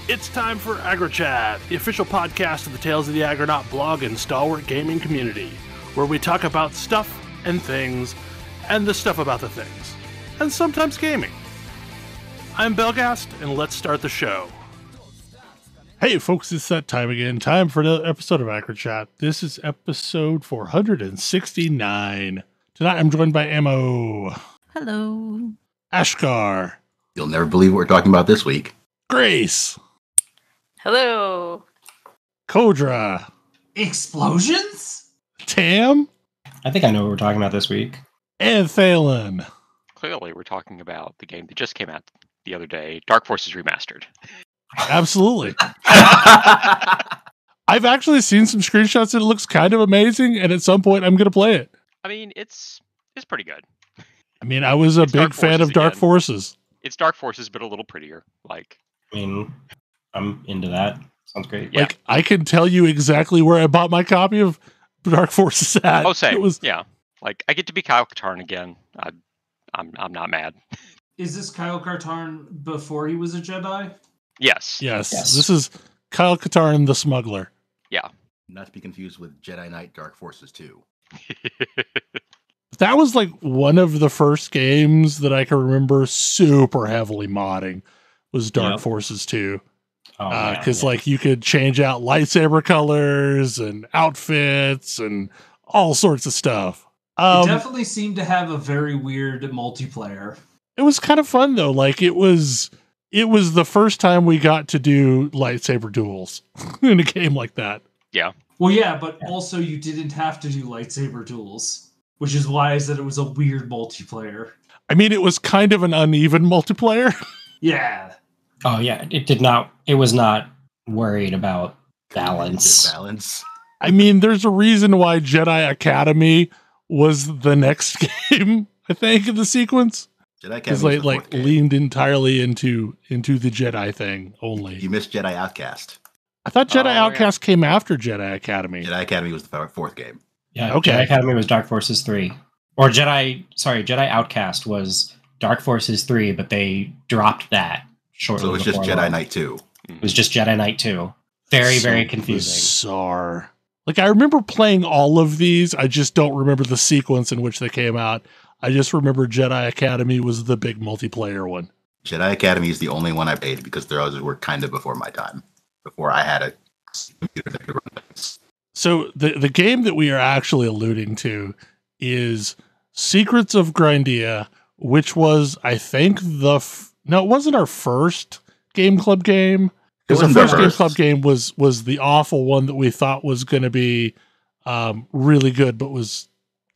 It's time for AggroChat, the official podcast of the Tales of the Aggronaut blog and stalwart gaming community, where we talk about stuff and things, and the stuff about the things, and sometimes gaming. I'm Belghast, and let's start the show. Hey folks, it's that time again. Time for another episode of AggroChat. This is episode 469. Tonight I'm joined by Ammo. Hello. Ashgar. You'll never believe what we're talking about this week. Grace. Hello. Kodra. Explosions? Tam. I think I know what we're talking about this week. And Thalen. Clearly, we're talking about the game that just came out the other day, Dark Forces Remastered. Absolutely. I've actually seen some screenshots and it looks kind of amazing, and at some point I'm going to play it. I mean, it's pretty good. I mean, I was a big fan of Dark Forces. It's Dark Forces, but a little prettier. I mean, I'm into that. Sounds great. Yeah. Like, I can tell you exactly where I bought my copy of Dark Forces at. Oh, same. It was, yeah. Like, I get to be Kyle Katarn again. I'm not mad. Is this Kyle Katarn before he was a Jedi? Yes. Yes. This is Kyle Katarn the Smuggler. Yeah. Not to be confused with Jedi Knight Dark Forces 2. That was like one of the first games that I can remember super heavily modding was Dark Forces 2. Because like you could change out lightsaber colors and outfits and all sorts of stuff. It definitely seemed to have a very weird multiplayer. It was kind of fun though. Like it was the first time we got to do lightsaber duels in a game like that. Yeah. Well, yeah, but also you didn't have to do lightsaber duels, which is why I said it was a weird multiplayer. I mean, it was kind of an uneven multiplayer. Yeah. Oh yeah, it was not worried about balance. I mean, there's a reason why Jedi Academy was the next game, I think, in the sequence. Jedi Academy because they like leaned entirely into the Jedi thing only. You missed Jedi Outcast. I thought Jedi Outcast came after Jedi Academy. Jedi Academy was the fourth game. Yeah, okay. Jedi Academy was Dark Forces 3. Or Jedi Outcast was Dark Forces 3, but they dropped that shortly. So it was just Jedi Knight 2. It was just Jedi Knight 2. Very, very confusing. Bizarre. Like, I remember playing all of these. I just don't remember the sequence in which they came out. I just remember Jedi Academy was the big multiplayer one. Jedi Academy is the only one I played because the others were kind of before my time. Before I had a computer that could run this. So the game that we are actually alluding to is Secrets of Grindea, which was, I think, no, it wasn't our first Gameclub game. Because our first Gameclub game was the awful one that we thought was going to be really good, but was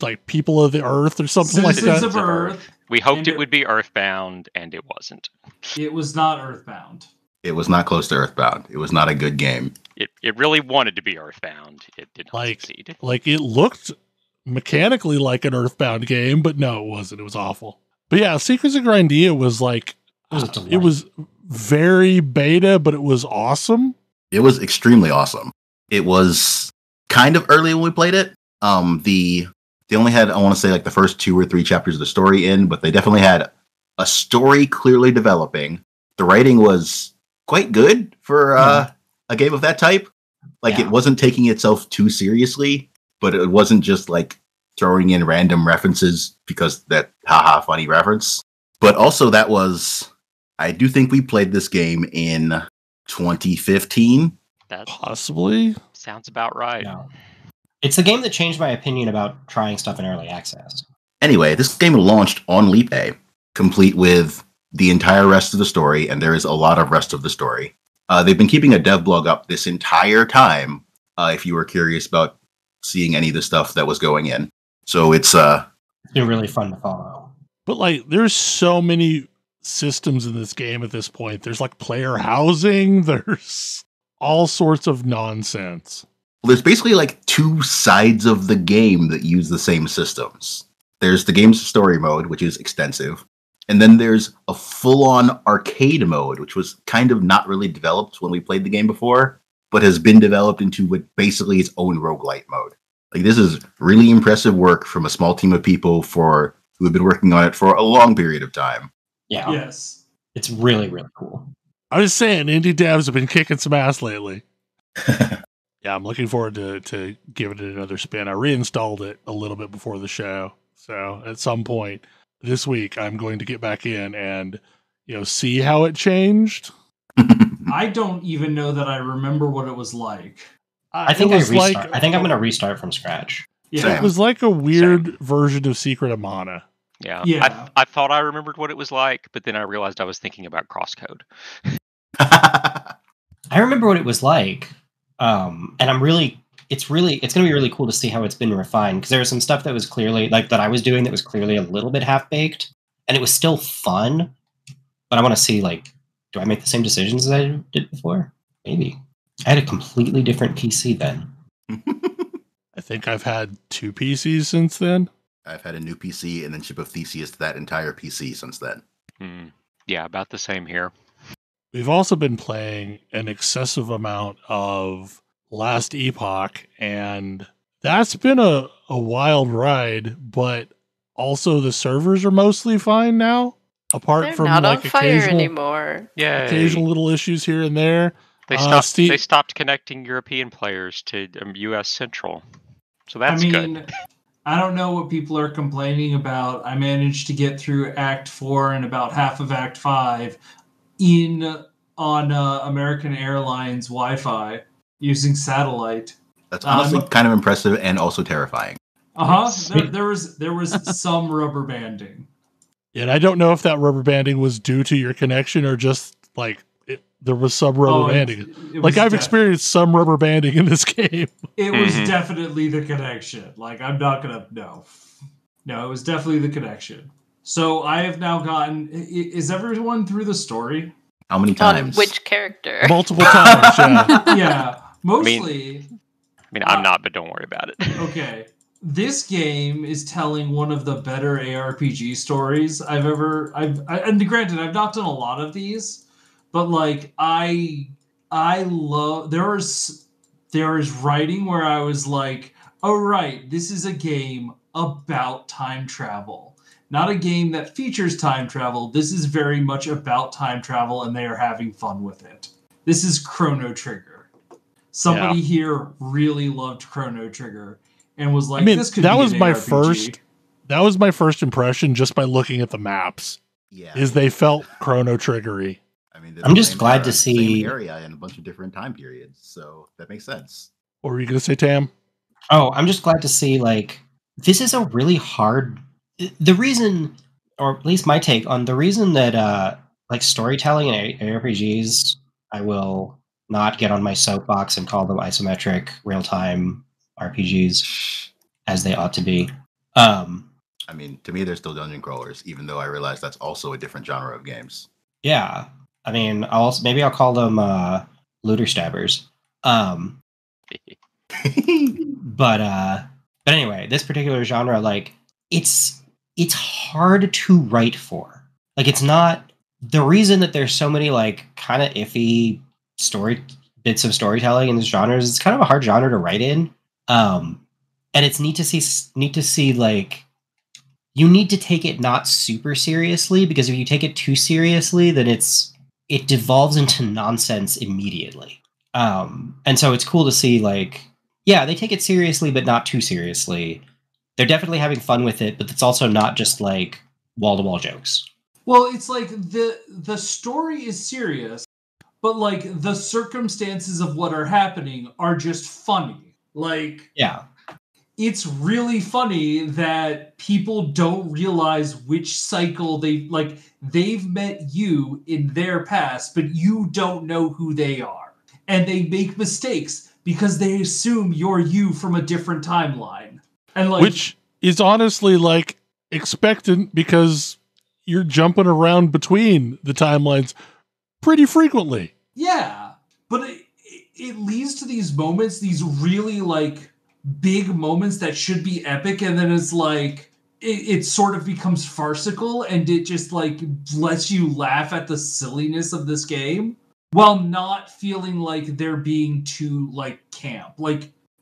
like People of the Earth or something like that. Citizens of Earth. We hoped it would be Earthbound, and it wasn't. It was not Earthbound. It was not close to Earthbound. It was not a good game. It really wanted to be Earthbound. It did not succeed. Like, it looked mechanically like an Earthbound game, but no, it wasn't. It was awful. But yeah, Secrets of Grindea was like, it was very beta, but it was awesome. It was extremely awesome. It was kind of early when we played it. They only had, I want to say, like the first 2 or 3 chapters of the story in, but they definitely had a story clearly developing. The writing was quite good for a game of that type. Like, it wasn't taking itself too seriously, but it wasn't just like throwing in random references because that haha funny reference. But also I do think we played this game in 2015. That possibly sounds about right. No. It's the game that changed my opinion about trying stuff in early access. Anyway, this game launched on Lipe, complete with the entire rest of the story, and there is a lot of rest of the story. They've been keeping a dev blog up this entire time, if you were curious about seeing any of the stuff that was going in. So it's been really fun to follow. But like, there's so many systems in this game at this point. There's like player housing. There's all sorts of nonsense. Well, there's basically like 2 sides of the game that use the same systems. There's the game's story mode, which is extensive. And then there's a full-on arcade mode, which was kind of not really developed when we played the game before, but has been developed into what basically its own roguelite mode. Like, this is really impressive work from a small team of people who have been working on it for a long period of time. Yeah. Yes. It's really, really cool. I was saying, indie devs have been kicking some ass lately. Yeah, I'm looking forward to giving it another spin. I reinstalled it a little bit before the show, so at some point this week, I'm going to get back in and see how it changed. I don't even know that I remember what it was like. I think I restart. I think I'm going to restart from scratch. Yeah. It was like a weird version of Secret of Mana. Yeah. I thought I remembered what it was like, but then I realized I was thinking about crosscode. I remember what it was like, and it's going to be really cool to see how it's been refined, because there was some stuff that was clearly that I was doing that was clearly a little bit half baked, and it was still fun. But I want to see do I make the same decisions as I did before? Maybe. I had a completely different PC then. I think I've had 2 PCs since then. I've had a new PC and then Ship of Theseus to that entire PC since then. Yeah, about the same here. We've also been playing an excessive amount of Last Epoch, and that's been a wild ride, but also the servers are mostly fine now, apart They're from not on fire occasional, anymore. occasional little issues here and there. They stopped connecting European players to US Central. So that's good. I don't know what people are complaining about. I managed to get through Act 4 and about half of Act 5 on American Airlines Wi-Fi using satellite. That's honestly kind of impressive and also terrifying. There was some rubber banding. And I don't know if that rubber banding was due to your connection or just there was some rubber banding. I've experienced some rubber banding in this game. It was definitely the connection. I'm not gonna no, it was definitely the connection. So I have now gotten. Is everyone through the story? How many times? On which character? Multiple times. Yeah. Yeah, mostly. I mean, I'm not, but don't worry about it. Okay. This game is telling one of the better ARPG stories I've ever. And granted, I've not done a lot of these. But I love there is writing where I was like, oh right, this is a game about time travel. Not a game that features time travel. This is very much about time travel, and they are having fun with it. This is Chrono Trigger. Somebody here really loved Chrono Trigger and was like, this could be an ARPG. That was my first impression just by looking at the maps. Yeah. Is they felt Chrono Triggery. I mean, I'm just glad to see same area in a bunch of different time periods, so that makes sense. What were you going to say, Tam? Oh, I'm just glad to see this is a really hard. The reason, or at least my take on the reason that storytelling in ARPGs, I will not get on my soapbox and call them isometric real-time RPGs as they ought to be. I mean, to me, they're still dungeon crawlers, even though I realize that's also a different genre of games. Yeah. I mean, I'll call them looter stabbers. But anyway, this particular genre, it's hard to write for. It's not the reason that there's so many kind of iffy bits of storytelling in this genre is it's kind of a hard genre to write in. And it's neat to see you need to take it not super seriously, because if you take it too seriously, then it devolves into nonsense immediately. And so it's cool to see they take it seriously, but not too seriously. They're definitely having fun with it, but it's also not just wall-to-wall jokes. Well, it's the story is serious, but the circumstances of what are happening are just funny. Yeah. It's really funny that people don't realize which cycle they've met you in their past, but you don't know who they are. And they make mistakes because they assume you're you from a different timeline. And which is honestly expectant, because you're jumping around between the timelines pretty frequently. Yeah. But it leads to these moments, these really big moments that should be epic, and then it's it sort of becomes farcical, and it just lets you laugh at the silliness of this game while not feeling like they're being too camp.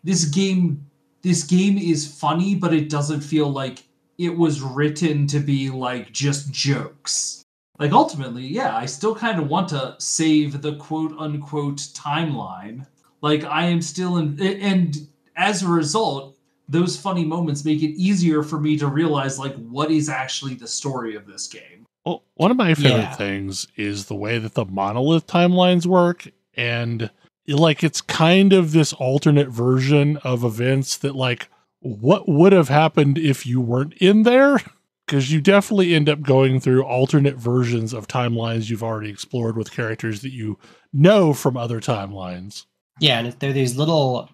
This game is funny, but it doesn't feel like it was written to be just jokes. Like, ultimately, yeah, I still kind of want to save the quote-unquote timeline. Like, I am still in... And as a result, those funny moments make it easier for me to realize, like, what is actually the story of this game. Well, one of my favorite Yeah. things is the way that the monolith timelines work, and like it's kind of this alternate version of events that like what would have happened if you weren't in there, because you definitely end up going through alternate versions of timelines you've already explored with characters that you know from other timelines. Yeah, and there are these little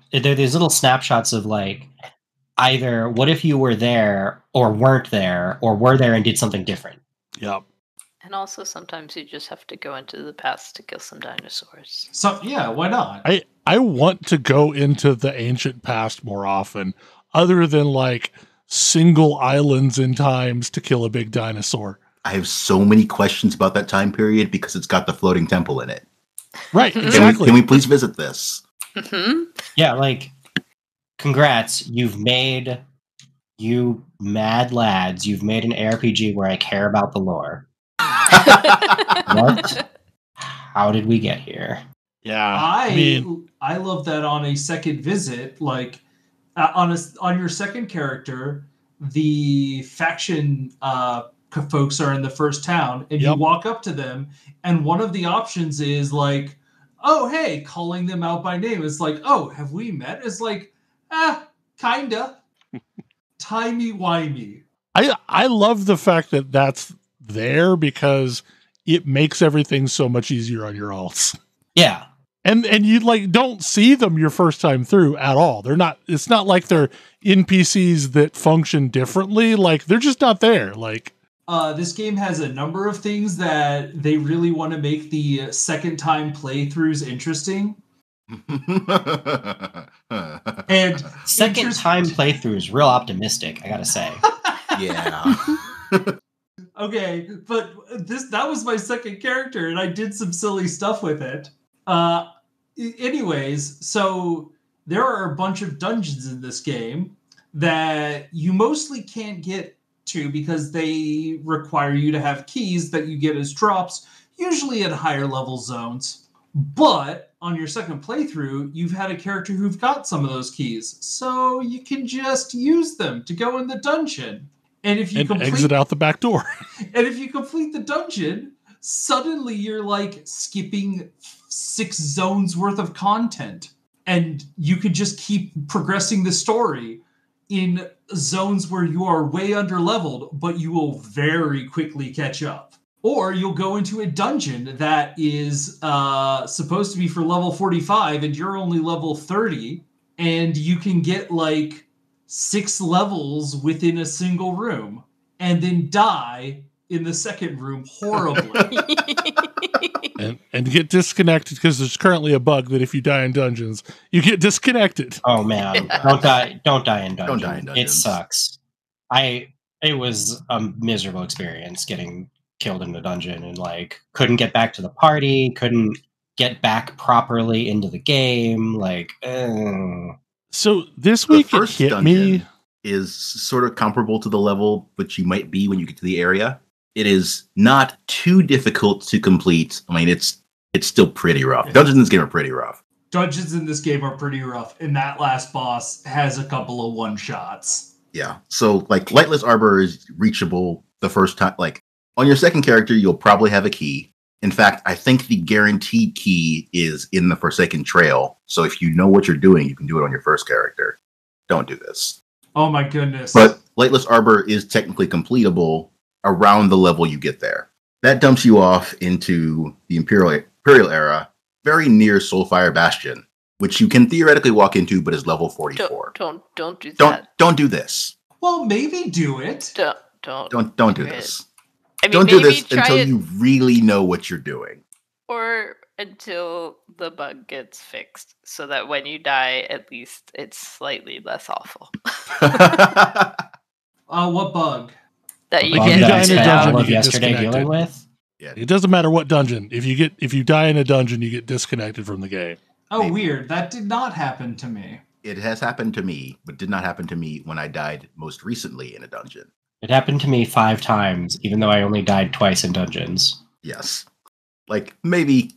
snapshots of like either what if you were there or weren't there or were there and did something different. Yep. And also sometimes you just have to go into the past to kill some dinosaurs. So, yeah, why not? I want to go into the ancient past more often, other than like single islands in times to kill a big dinosaur. I have so many questions about that time period because it's got the floating temple in it. Right, Can exactly. we please visit this? Yeah, like congrats, you mad lads, you've made an ARPG where I care about the lore. What? How did we get here? Yeah, I love that on a second visit, like on your second character, the faction folks are in the first town, and you walk up to them, and one of the options is like, "Oh, hey," calling them out by name. It's like, "Oh, have we met?" It's like, kinda. Timey-wimey. I love the fact that that's there because it makes everything so much easier on your alts. Yeah. And you like don't see them your first time through at all. It's not like they're NPCs that function differently. Like they're just not there. Like this game has a number of things that they really want to make the second time playthroughs interesting. And second time playthrough is real optimistic, I gotta say. Yeah. Okay, but that was my second character, and I did some silly stuff with it. Anyways, so there are a bunch of dungeons in this game that you mostly can't get to because they require you to have keys that you get as drops, usually at higher level zones. But on your second playthrough, you've had a character who've got some of those keys, so you can just use them to go in the dungeon. And if you exit out the back door. And if you complete the dungeon, suddenly you're like skipping 6 zones worth of content. And you could just keep progressing the story in zones where you are way under leveled, but you will very quickly catch up. Or you'll go into a dungeon that is supposed to be for level 45 and you're only level 30, and you can get like 6 levels within a single room and then die in the second room horribly. and get disconnected because there's currently a bug that if you die in dungeons, you get disconnected. Oh man, don't die in dungeons. Don't die in dungeons. It sucks. It was a miserable experience getting killed in the dungeon and like couldn't get back to the party, couldn't get back properly into the game. Like, So this week the first it hit me is sort of comparable to the level which you might be when you get to the area. It is not too difficult to complete. I mean, it's still pretty rough. Dungeons in this game are pretty rough. Dungeons in this game are pretty rough, and that last boss has a couple of one-shots. Yeah. So, like, Lightless Arbor is reachable the first time. Like, on your second character, you'll probably have a key. In fact, I think the guaranteed key is in the Forsaken Trail. So if you know what you're doing, you can do it on your first character. Don't do this. Oh my goodness. But Lightless Arbor is technically completable around the level you get there. That dumps you off into the Imperial era, very near Soulfire Bastion, which you can theoretically walk into, but is level 44. Don't do that. Don't do this. Well, maybe do it. Don't do this. I mean, Don't do maybe this until you really know what you're doing. Or until the bug gets fixed, so that when you die, at least it's slightly less awful. What bug? That you If get you die in a spent dungeon, all you of get yesterday disconnected. dealing with. Yeah. It doesn't matter what dungeon. If you die in a dungeon, you get disconnected from the game. Oh, Maybe. weird. That did not happen to me. It has happened to me, but did not happen to me when I died most recently in a dungeon. It happened to me 5 times, even though I only died twice in dungeons. Yes. Like, maybe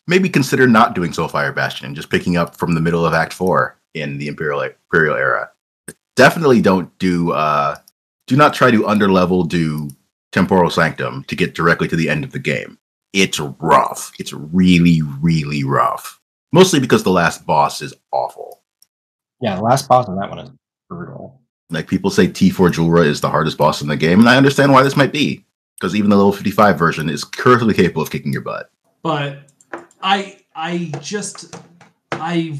consider not doing Soulfire Bastion and just picking up from the middle of Act 4 in the Imperial era. Definitely do not try to underlevel do Temporal Sanctum to get directly to the end of the game. It's rough. It's really, really rough. Mostly because the last boss is awful. Yeah, the last boss on that one is brutal. Like, people say T4 Julra is the hardest boss in the game, and I understand why this might be. Because even the level 55 version is currently capable of kicking your butt. But I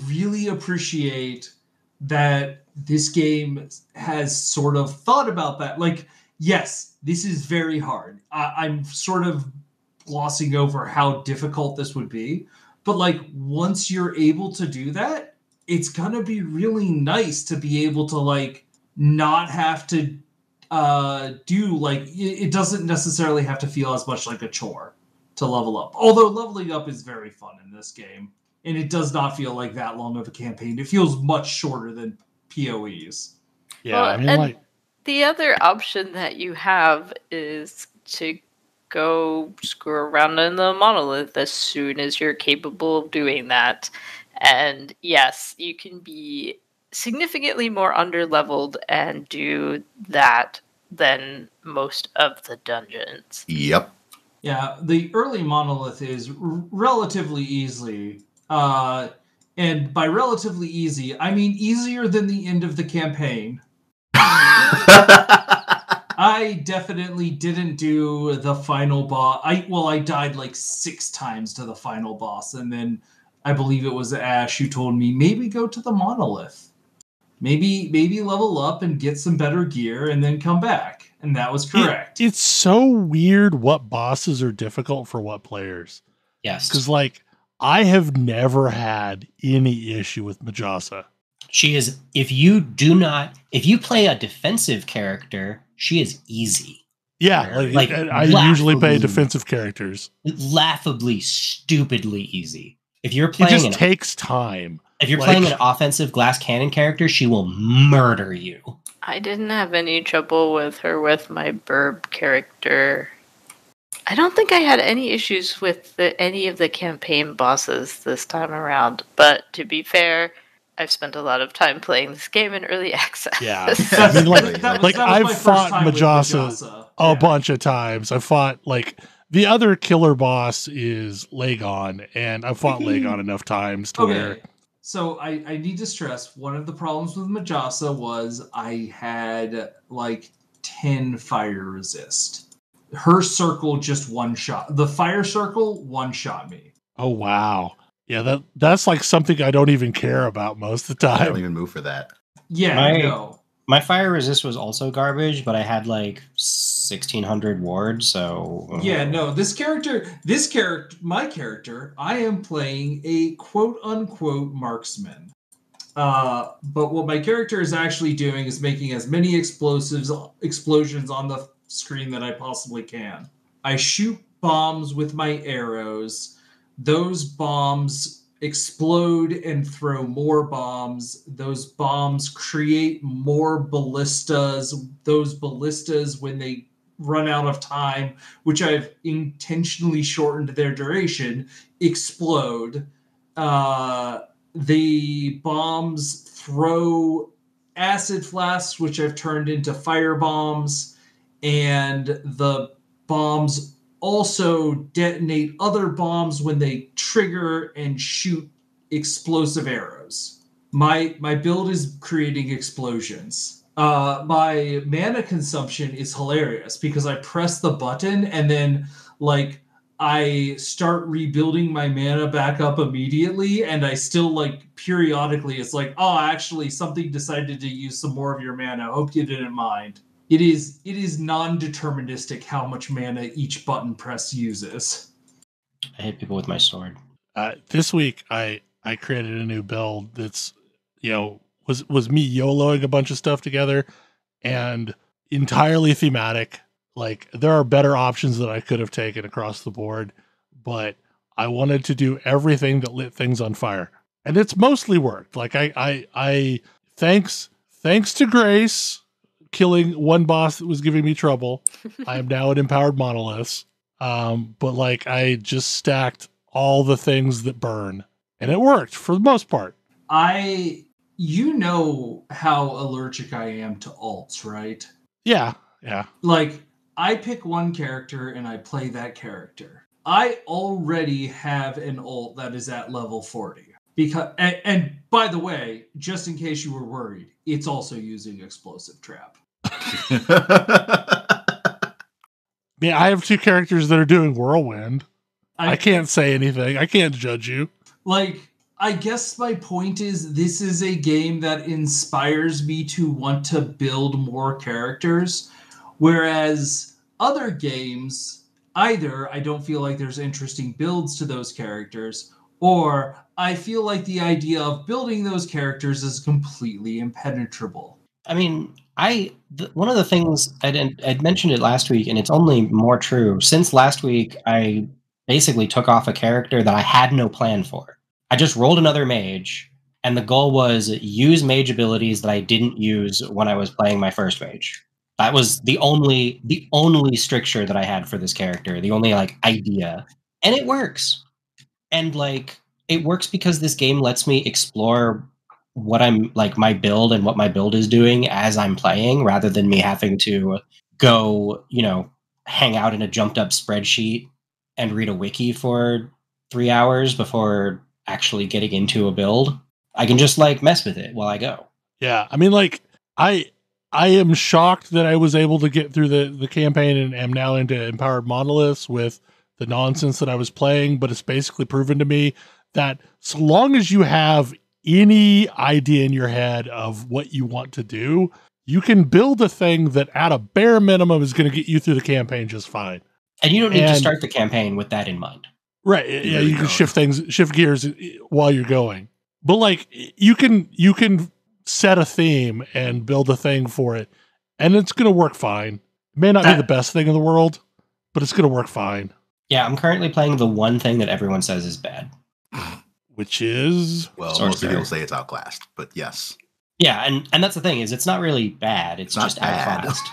really appreciate that this game has sort of thought about that. Like, yes, this is very hard. I'm sort of glossing over how difficult this would be. But, like, once you're able to do that, it's going to be really nice to be able to, like, not have to do, like, it doesn't necessarily have to feel as much like a chore to level up. Although leveling up is very fun in this game. And it does not feel like that long of a campaign. It feels much shorter than PoEs. Yeah, Well, I mean, and like, the other option that you have is to go screw around in the monolith as soon as you're capable of doing that. And yes, you can be significantly more underleveled and do that than most of the dungeons. Yep. Yeah, the early monolith is relatively easy. And by relatively easy, I mean easier than the end of the campaign. I definitely didn't do the final boss. I died like 6 times to the final boss, and then I believe it was Ash who told me maybe go to the monolith. Maybe level up and get some better gear and then come back. And that was correct. It's so weird what bosses are difficult for what players. Yes. Because, like, I have never had any issue with Majasa. She is, if you play a defensive character, she is easy. Yeah, like I usually play defensive characters. Laughably, stupidly easy. If you're It playing just takes time. If you're playing an offensive glass cannon character, she will murder you. I didn't have any trouble with her with my Burb character. I don't think I had any issues with any of the campaign bosses this time around. But to be fair, I've spent a lot of time playing this game in early access. Yeah, I mean, I've fought Majasa a bunch of times. I fought, like, the other killer boss is Lagon, and I've fought Lagon enough times to where... So I need to stress, one of the problems with Majasa was I had like 10 fire resist. Her circle just one shot. The fire circle one shot me. Oh, wow. Yeah, that's like something I don't even care about most of the time. I don't even move for that. Yeah, my fire resist was also garbage, but I had like 1,600 wards, so... Yeah, no, my character, I am playing a quote-unquote marksman. But what my character is actually doing is making as many explosions on the screen that I possibly can. I shoot bombs with my arrows. Those bombs explode and throw more bombs. Those bombs create more ballistas. Those ballistas, when they run out of time, which I've intentionally shortened their duration, explode. The bombs throw acid flasks, which I've turned into fire bombs, and the bombs also detonate other bombs when they trigger and shoot explosive arrows. My build is creating explosions. My mana consumption is hilarious because I press the button and then like I start rebuilding my mana back up immediately, and I still like periodically it's like, oh, actually something decided to use some more of your mana. Hope you didn't mind. It is non-deterministic how much mana each button press uses. I hit people with my sword. This week I created a new build that's, was me YOLOing a bunch of stuff together and entirely thematic. Like, there are better options that I could have taken across the board, but I wanted to do everything that lit things on fire. And it's mostly worked. Like, I thanks to Grace, killing one boss that was giving me trouble. I am now an empowered monolith. But like I just stacked all the things that burn, and it worked for the most part. You know how allergic I am to alts, right? Yeah. Like, I pick one character and I play that character. I already have an ult that is at level 40. And by the way, just in case you were worried, it's also using Explosive Trap. Yeah, I have two characters that are doing Whirlwind. I can't say anything. I can't judge you. Like, I guess my point is this is a game that inspires me to want to build more characters, whereas other games, either I don't feel like there's interesting builds to those characters, or I feel like the idea of building those characters is completely impenetrable. I mean, one of the things I'd mentioned it last week, and it's only more true. Since last week, I basically took off a character that I had no plan for. I just rolled another mage, and the goal was use mage abilities that I didn't use when I was playing my first mage. That was the only stricture that I had for this character, the only like idea. And it works. And like it works because this game lets me explore what I'm like my build and what my build is doing as I'm playing, rather than me having to go, hang out in a jumped up spreadsheet and read a wiki for 3 hours before actually getting into a build. I can just like mess with it while I go. Yeah. I mean, like I am shocked that I was able to get through the campaign and am now into empowered monoliths with the nonsense that I was playing, but it's basically proven to me that so long as you have any idea in your head of what you want to do, you can build a thing that at a bare minimum is going to get you through the campaign just fine. And you don't need to start the campaign with that in mind. Right. Yeah, you can shift gears while you're going. But like you can set a theme and build a thing for it, and it's going to work fine. It may not be the best thing in the world, but it's going to work fine. Yeah, I'm currently playing the one thing that everyone says is bad. Which is? Well, most people say it's outclassed, but yes. Yeah, and that's the thing, is it's not really bad. It's just outclassed.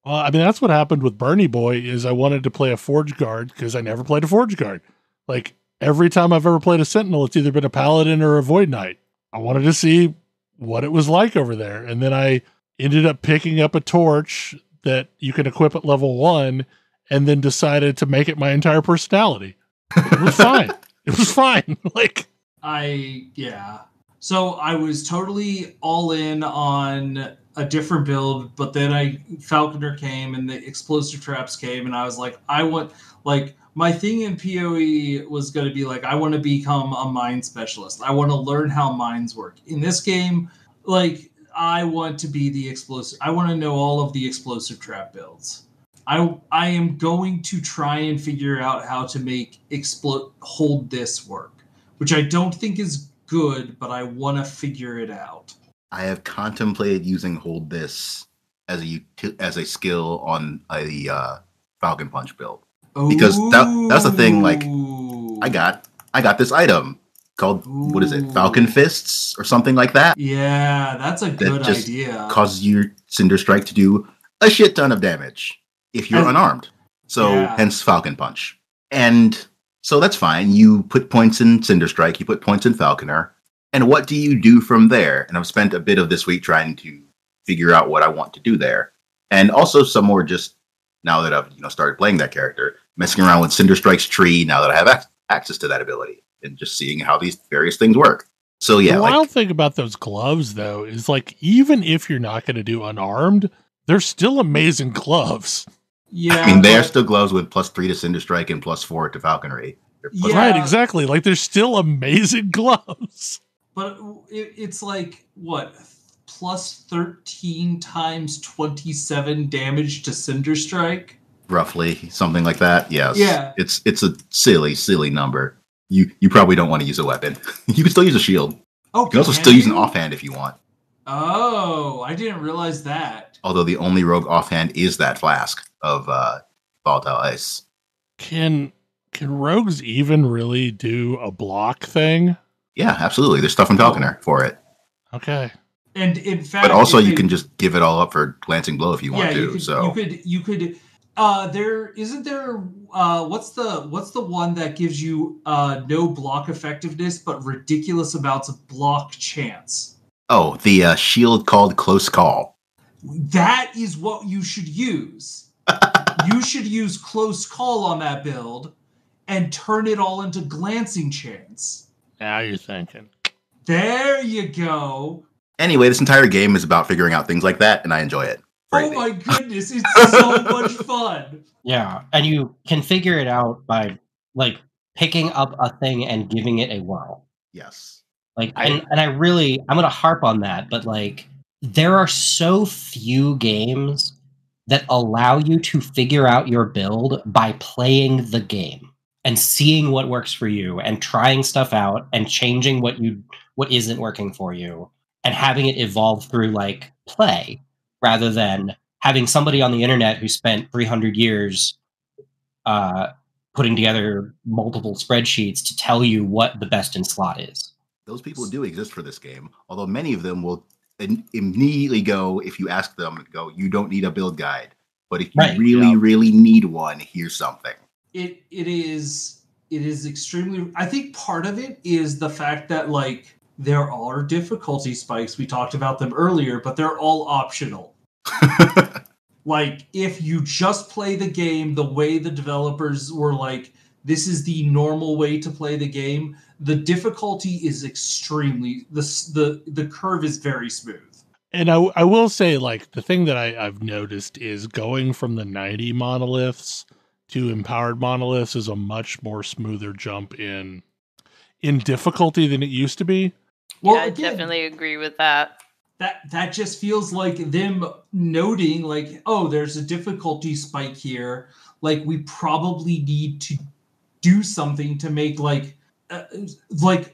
Well, I mean, that's what happened with Bernie Boy, is I wanted to play a Forge Guard because I never played a Forge Guard. Like, every time I've ever played a Sentinel, it's either been a Paladin or a Void Knight. I wanted to see what it was like over there. And then I ended up picking up a torch that you can equip at level 1 and then decided to make it my entire personality. It was fine. It was fine. So I was totally all in on a different build, but then Falconer came and the explosive traps came, and I was like, my thing in PoE was going to be like, I want to become a mine specialist. I want to learn how mines work. In this game, like, I want to be the explosive. I want to know all of the explosive trap builds. I am going to try and figure out how to make hold this work, which I don't think is good, but I want to figure it out. I have contemplated using hold this as a skill on a Falcon Punch build. Because that's the thing, like, I got this item called, what is it, Falcon Fists or something like that? Yeah, that's a good idea. Causes your Cinder Strike to do a shit ton of damage if you're unarmed. So hence Falcon Punch. And so that's fine. You put points in Cinder Strike, you put points in Falconer, and what do you do from there? And I've spent a bit of this week trying to figure out what I want to do there. And also some more just now that I've started playing that character, messing around with Cinder Strike's tree now that I have access to that ability and just seeing how these various things work. So yeah. The wild thing about those gloves though is like, even if you're not going to do unarmed, they're still amazing gloves. Yeah, I mean, they are still gloves with +3 to Cinder Strike and +4 to Falconry. Right, exactly. Like, they're still amazing gloves. But it's like, what, +13 times 27 damage to Cinder Strike? Roughly, something like that. Yes. Yeah. It's a silly number. You probably don't want to use a weapon. You can still use a shield. Oh, you can also still use an offhand if you want. Oh, I didn't realize that. Although the only rogue offhand is that flask of volatile ice. Can rogues even really do a block thing? Yeah, absolutely. There's stuff in Falconer for it. Okay. And in fact, but also you can just give it all up for Glancing Blow if you want to. You could. There isn't there. What's the one that gives you no block effectiveness but ridiculous amounts of block chance? Oh, the shield called Close Call. That is what you should use. You should use Close Call on that build and turn it all into Glancing Chance. Now you're thinking. There you go. Anyway, this entire game is about figuring out things like that, and I enjoy it. Oh my goodness, it's so much fun. Yeah, and you can figure it out by like picking up a thing and giving it a whirl. Yes. Like, I'm gonna harp on that, but like, there are so few games that allow you to figure out your build by playing the game and seeing what works for you and trying stuff out and changing what isn't working for you and having it evolve through like play rather than having somebody on the internet who spent 300 years putting together multiple spreadsheets to tell you what the best in slot is. Those people do exist for this game, although many of them will immediately go, if you ask them, you don't need a build guide. But if you really need one, here's something. It is extremely... I think part of it is the fact that, like, there are difficulty spikes. We talked about them earlier, but they're all optional. Like, if you just play the game the way the developers were like, this is the normal way to play the game, the difficulty is extremely... The curve is very smooth. And I will say, like, the thing that I've noticed is going from the 90 monoliths to empowered monoliths is a much more smoother jump in difficulty than it used to be. Well, yeah, I definitely agree with that. That just feels like them noting, like, oh, there's a difficulty spike here. Like, we probably need to do something to make, like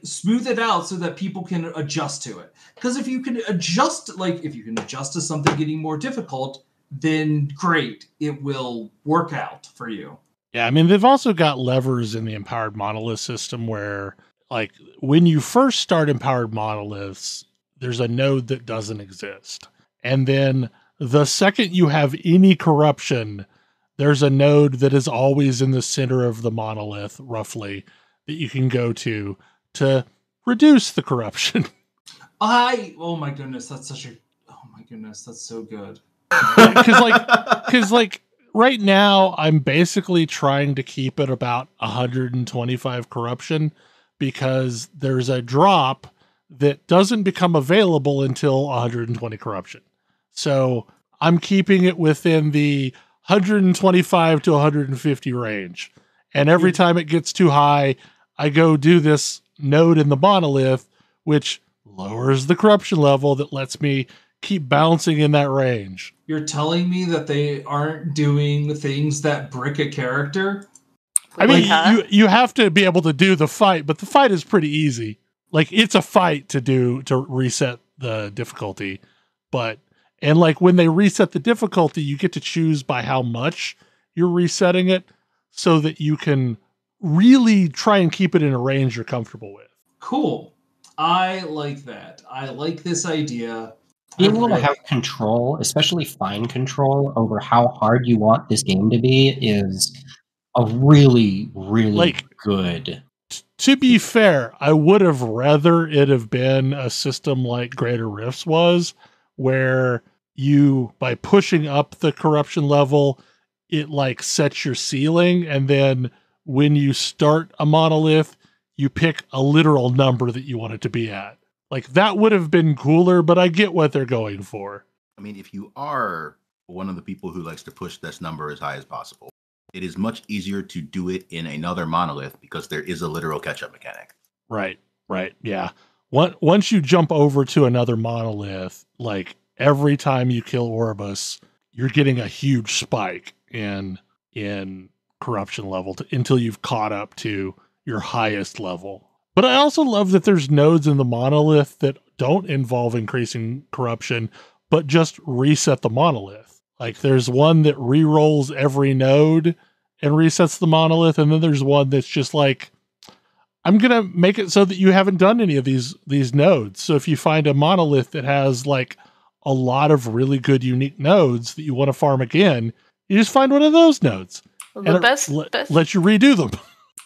smooth it out so that people can adjust to it. Because if you can adjust to something getting more difficult, then great, it will work out for you. Yeah, I mean, they've also got levers in the empowered monolith system where, like, when you first start empowered monoliths, there's a node that doesn't exist. And then the second you have any corruption, there's a node that is always in the center of the monolith, roughly, that you can go to reduce the corruption. Oh my goodness, that's so good. Because right now I'm basically trying to keep it about 125 corruption because there's a drop that doesn't become available until 120 corruption. So I'm keeping it within the 125 to 150 range. And every time it gets too high, I go do this node in the monolith, which lowers the corruption level that lets me keep bouncing in that range. You're telling me that they aren't doing things that brick a character? I mean, you have to be able to do the fight, but the fight is pretty easy. Like, it's a fight to reset the difficulty. And like when they reset the difficulty, you get to choose by how much you're resetting it so that you can really try and keep it in a range you're comfortable with. Cool. I like that. I like this idea. Being able to have control, especially fine control, over how hard you want this game to be is a really, really good. To be fair, I would have rather it have been a system like Greater Rifts was, where you, by pushing up the corruption level, it like sets your ceiling, and then when you start a monolith, you pick a literal number that you want it to be at. Like, that would have been cooler, but I get what they're going for. I mean, if you are one of the people who likes to push this number as high as possible, it is much easier to do it in another monolith because there is a literal catch-up mechanic. Right, yeah. Once you jump over to another monolith, like, every time you kill Orbus, you're getting a huge spike in corruption level until you've caught up to your highest level. But I also love that there's nodes in the monolith that don't involve increasing corruption, but just reset the monolith. Like, there's one that re-rolls every node and resets the monolith, and then there's one that's just like, I'm gonna make it so that you haven't done any of these nodes. So if you find a monolith that has like a lot of really good unique nodes that you want to farm again, you just find one of those nodes. Well, and the best let you redo them.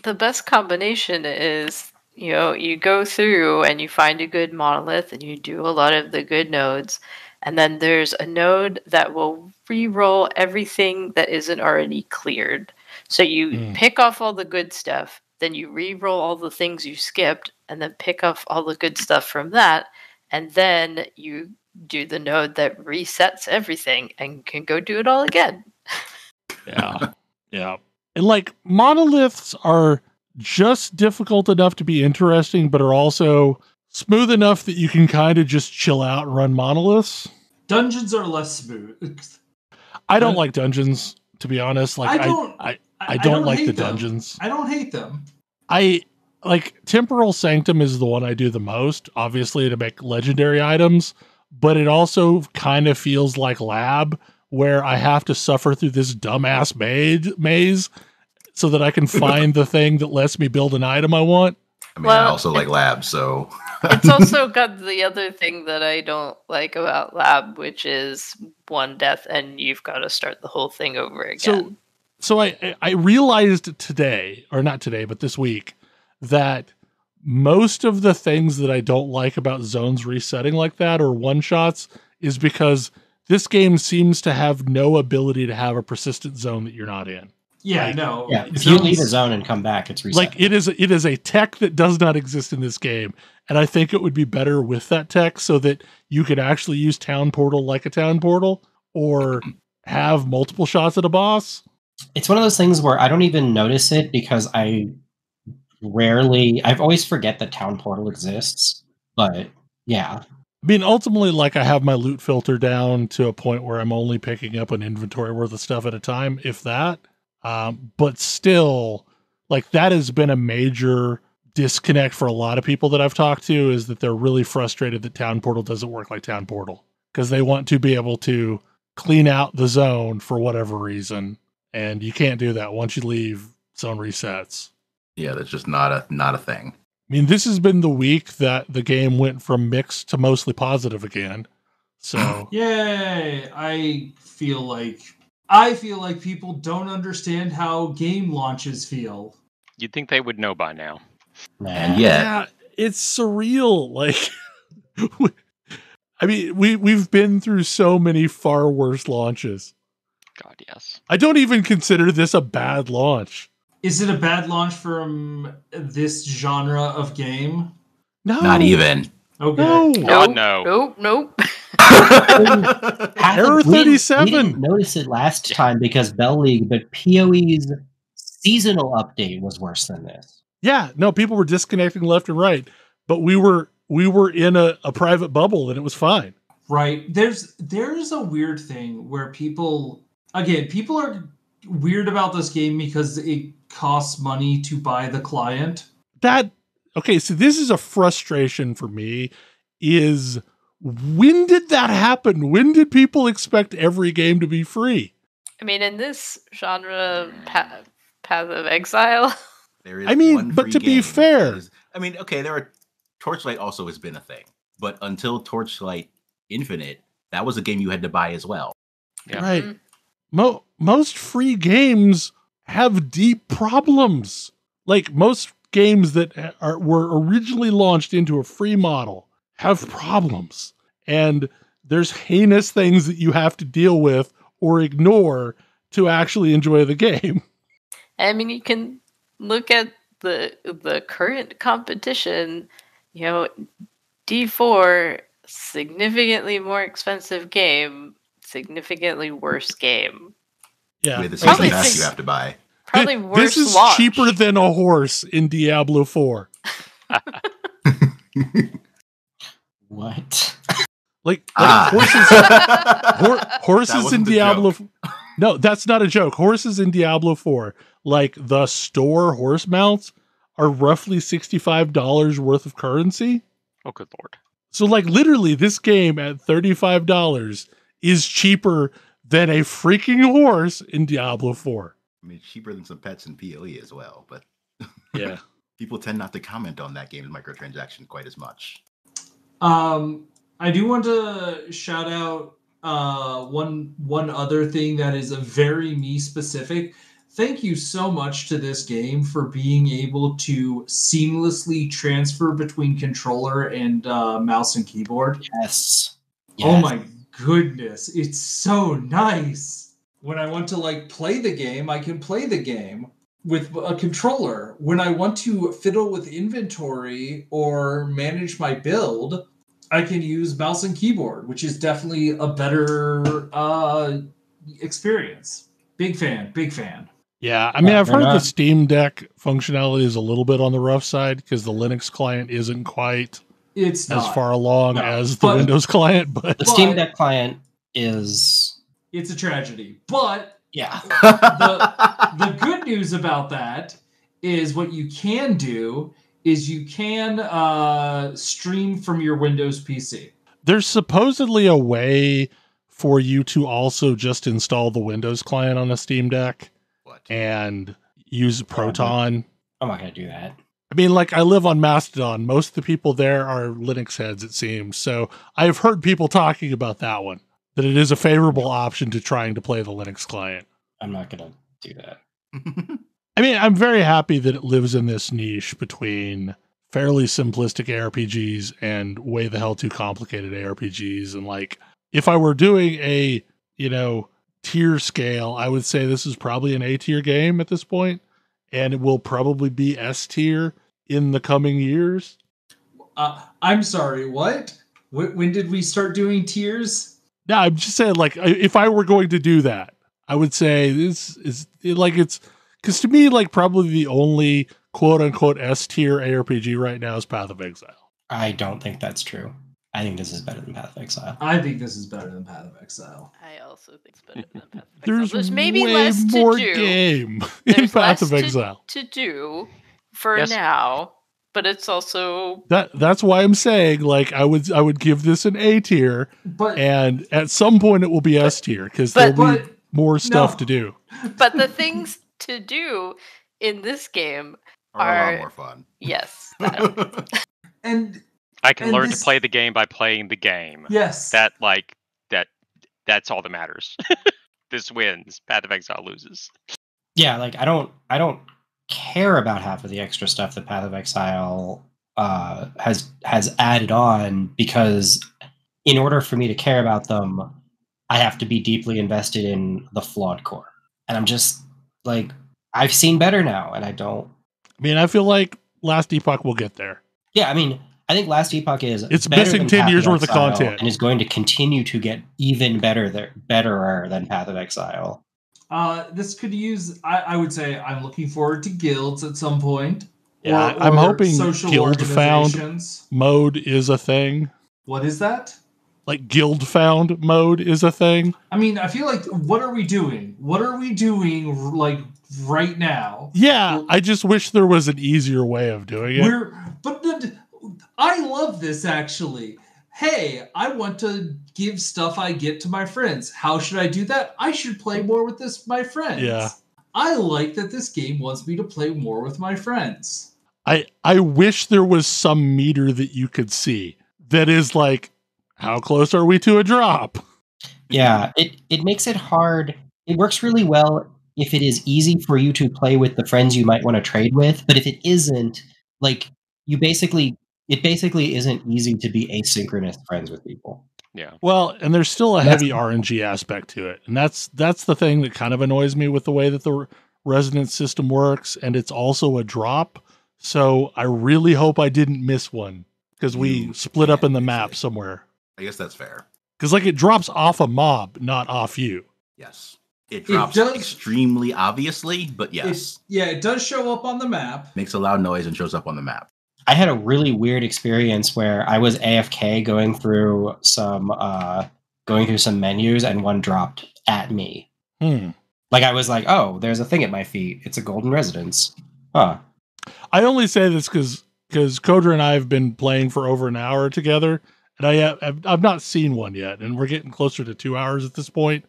The best combination is, you go through and you find a good monolith and you do a lot of the good nodes, and then there's a node that will re-roll everything that isn't already cleared. So you pick off all the good stuff, then you re-roll all the things you skipped, and then pick off all the good stuff from that, and then you do the node that resets everything and can go do it all again. Yeah. Yeah. And like monoliths are just difficult enough to be interesting, but are also smooth enough that you can kind of just chill out and run monoliths. Dungeons are less smooth. I don't like dungeons, to be honest. Like I don't like the them. dungeons. I don't hate them. I like Temporal Sanctum is the one I do the most, obviously to make legendary items, but it also kind of feels like lab, where I have to suffer through this dumbass maze so that I can find the thing that lets me build an item I want. I mean, I also like lab, so... It's also got the other thing that I don't like about lab, which is one death and you've got to start the whole thing over again. So I realized today, or not today, but this week, that most of the things that I don't like about zones resetting like that or one-shots is because this game seems to have no ability to have a persistent zone that you're not in. Yeah, like, no. Yeah, if you leave a zone and come back, it's reset. Like it is a tech that does not exist in this game, and I think it would be better with that tech so that you could actually use Town Portal like a Town Portal, or have multiple shots at a boss. It's one of those things where I don't even notice it because I always forget that Town Portal exists. But yeah. I mean, ultimately, like I have my loot filter down to a point where I'm only picking up an inventory worth of stuff at a time, if that. But still, like that has been a major disconnect for a lot of people that I've talked to, is that they're really frustrated that Town Portal doesn't work like Town Portal because they want to be able to clean out the zone for whatever reason. And you can't do that once you leave, zone resets. Yeah, that's just not a thing. I mean, this has been the week that the game went from mixed to mostly positive again. So yay! I feel like people don't understand how game launches feel. You'd think they would know by now. And yet, yeah, it's surreal. Like, I mean, we've been through so many far worse launches. God, yes. I don't even consider this a bad launch. Is it a bad launch from this genre of game? No, not even. Okay. No. God, no. Nope. Error 37. We didn't notice it last time because Bell League, but PoE's seasonal update was worse than this. Yeah, no, people were disconnecting left and right, but we were in a private bubble and it was fine. Right. There's a weird thing where people are weird about this game because it costs money to buy the client. So this is a frustration for me, is when did that happen? When did people expect every game to be free? I mean, in this genre, Path of Exile. There is one but to be fair, Torchlight also has been a thing, but until Torchlight Infinite, that was a game you had to buy as well. Yeah. Right. Most free games have deep problems. Like most games that were originally launched into a free model have problems, and there's heinous things that you have to deal with or ignore to actually enjoy the game. I mean, you can look at the current competition. D4, significantly more expensive game, significantly worse game. Yeah, With the season pass you have to buy. Probably worse. This is launch. cheaper than a horse in Diablo 4. What? Horses in Diablo. No, that's not a joke. Horses in Diablo 4, like the store horse mounts, are roughly $65 worth of currency. Oh, good lord. So, like, literally, this game at $35 is cheaper than a freaking horse in Diablo 4. I mean, it's cheaper than some pets in PoE as well, but Yeah. People tend not to comment on that game's microtransaction quite as much. I do want to shout out one other thing that is a very me specific. Thank you so much to this game for being able to seamlessly transfer between controller and mouse and keyboard. Yes. Oh my goodness, it's so nice. When I want to like play the game, I can play the game with a controller. When I want to fiddle with inventory or manage my build, I can use mouse and keyboard, which is definitely a better experience. Big fan, big fan. Yeah, I mean, I've heard the enough. Steam Deck functionality is a little bit on the rough side because the Linux client isn't quite It's as not. far along No, as the but- Windows client, but The Steam Deck client is... It's a tragedy. But Yeah. the good news about that is what you can do is you can stream from your Windows PC. there's supposedly a way for you to also just install the Windows client on a Steam Deck What? and use Proton. I'm not going to do that. I mean, like, I live on Mastodon. Most of the people there are Linux heads, it seems. So I've heard people talking about that one, that it is a favorable option to trying to play the Linux client. I'm not going to do that. I mean, I'm very happy that it lives in this niche between fairly simplistic ARPGs and way the hell too complicated ARPGs. And like, if I were doing a, tier scale, I would say this is probably an A tier game at this point, and it will probably be S tier in the coming years. I'm sorry, what? When did we start doing tiers? No, I'm just saying, like, if I were going to do that, I would say this is like, it's because to me, like, probably the only quote unquote S tier ARPG right now is Path of Exile. I don't think that's true. I think this is better than Path of Exile. I think this is better than Path of Exile. I also think it's better than Path of Exile. There's maybe way less to more do. game in There's Path of less Exile. to do for Yes. now, but it's also That's why I'm saying, like, I would give this an A tier, But and at some point it will be S tier because but- there'll be but more stuff no. to do. but the things to do in this game Are a Are- lot more fun. yes. that- and I can And learn this- to play the game by playing the game. yes, That's all that matters. This wins. Path of Exile loses. Yeah, like I don't care about half of the extra stuff that Path of Exile has added on, because in order for me to care about them, I have to be deeply invested in the flawed core. And I'm just like, I've seen better now, and I don't. I mean, I feel like Last Epoch will get there. Yeah, I mean, I think Last Epoch is It's better missing than 10 Path years worth of Exile content. and is going to continue to get even betterer than Path of Exile. this could use. I would say I'm looking forward to guilds at some point. Yeah, or I'm hoping social guild found organizations. mode is a thing. What is that? Like guild found mode is a thing. I mean, I feel like what are we doing? What are we doing like right now? Yeah, I just wish there was an easier way of doing it. I love this actually. Hey, I want to give stuff I get to my friends. How should I do that? I should play more with my friends. Yeah. I like that this game wants me to play more with my friends. I wish there was some meter that you could see that is like, how close are we to a drop? Yeah, it makes it hard. It works really well if it is easy for you to play with the friends you might want to trade with, but if it isn't, like, it basically isn't easy to be asynchronous friends with people. Yeah. Well, and there's still a That's- heavy RNG aspect to it. And that's the thing that kind of annoys me with the way that the resonance system works. And it's also a drop. So I really hope I didn't miss one because we You split up can't in the miss map it. somewhere. I guess that's fair. Because like it drops off a mob, not off you. Yes. It drops does- extremely obviously, but yes. It does show up on the map. Makes a loud noise and shows up on the map. I had a really weird experience where I was AFK going through some menus, and one dropped at me. Like, I was like, oh, there's a thing at my feet. It's a golden residence. Huh. I only say this because Kodra and I have been playing for over an hour together, and I've not seen one yet, and we're getting closer to 2 hours at this point.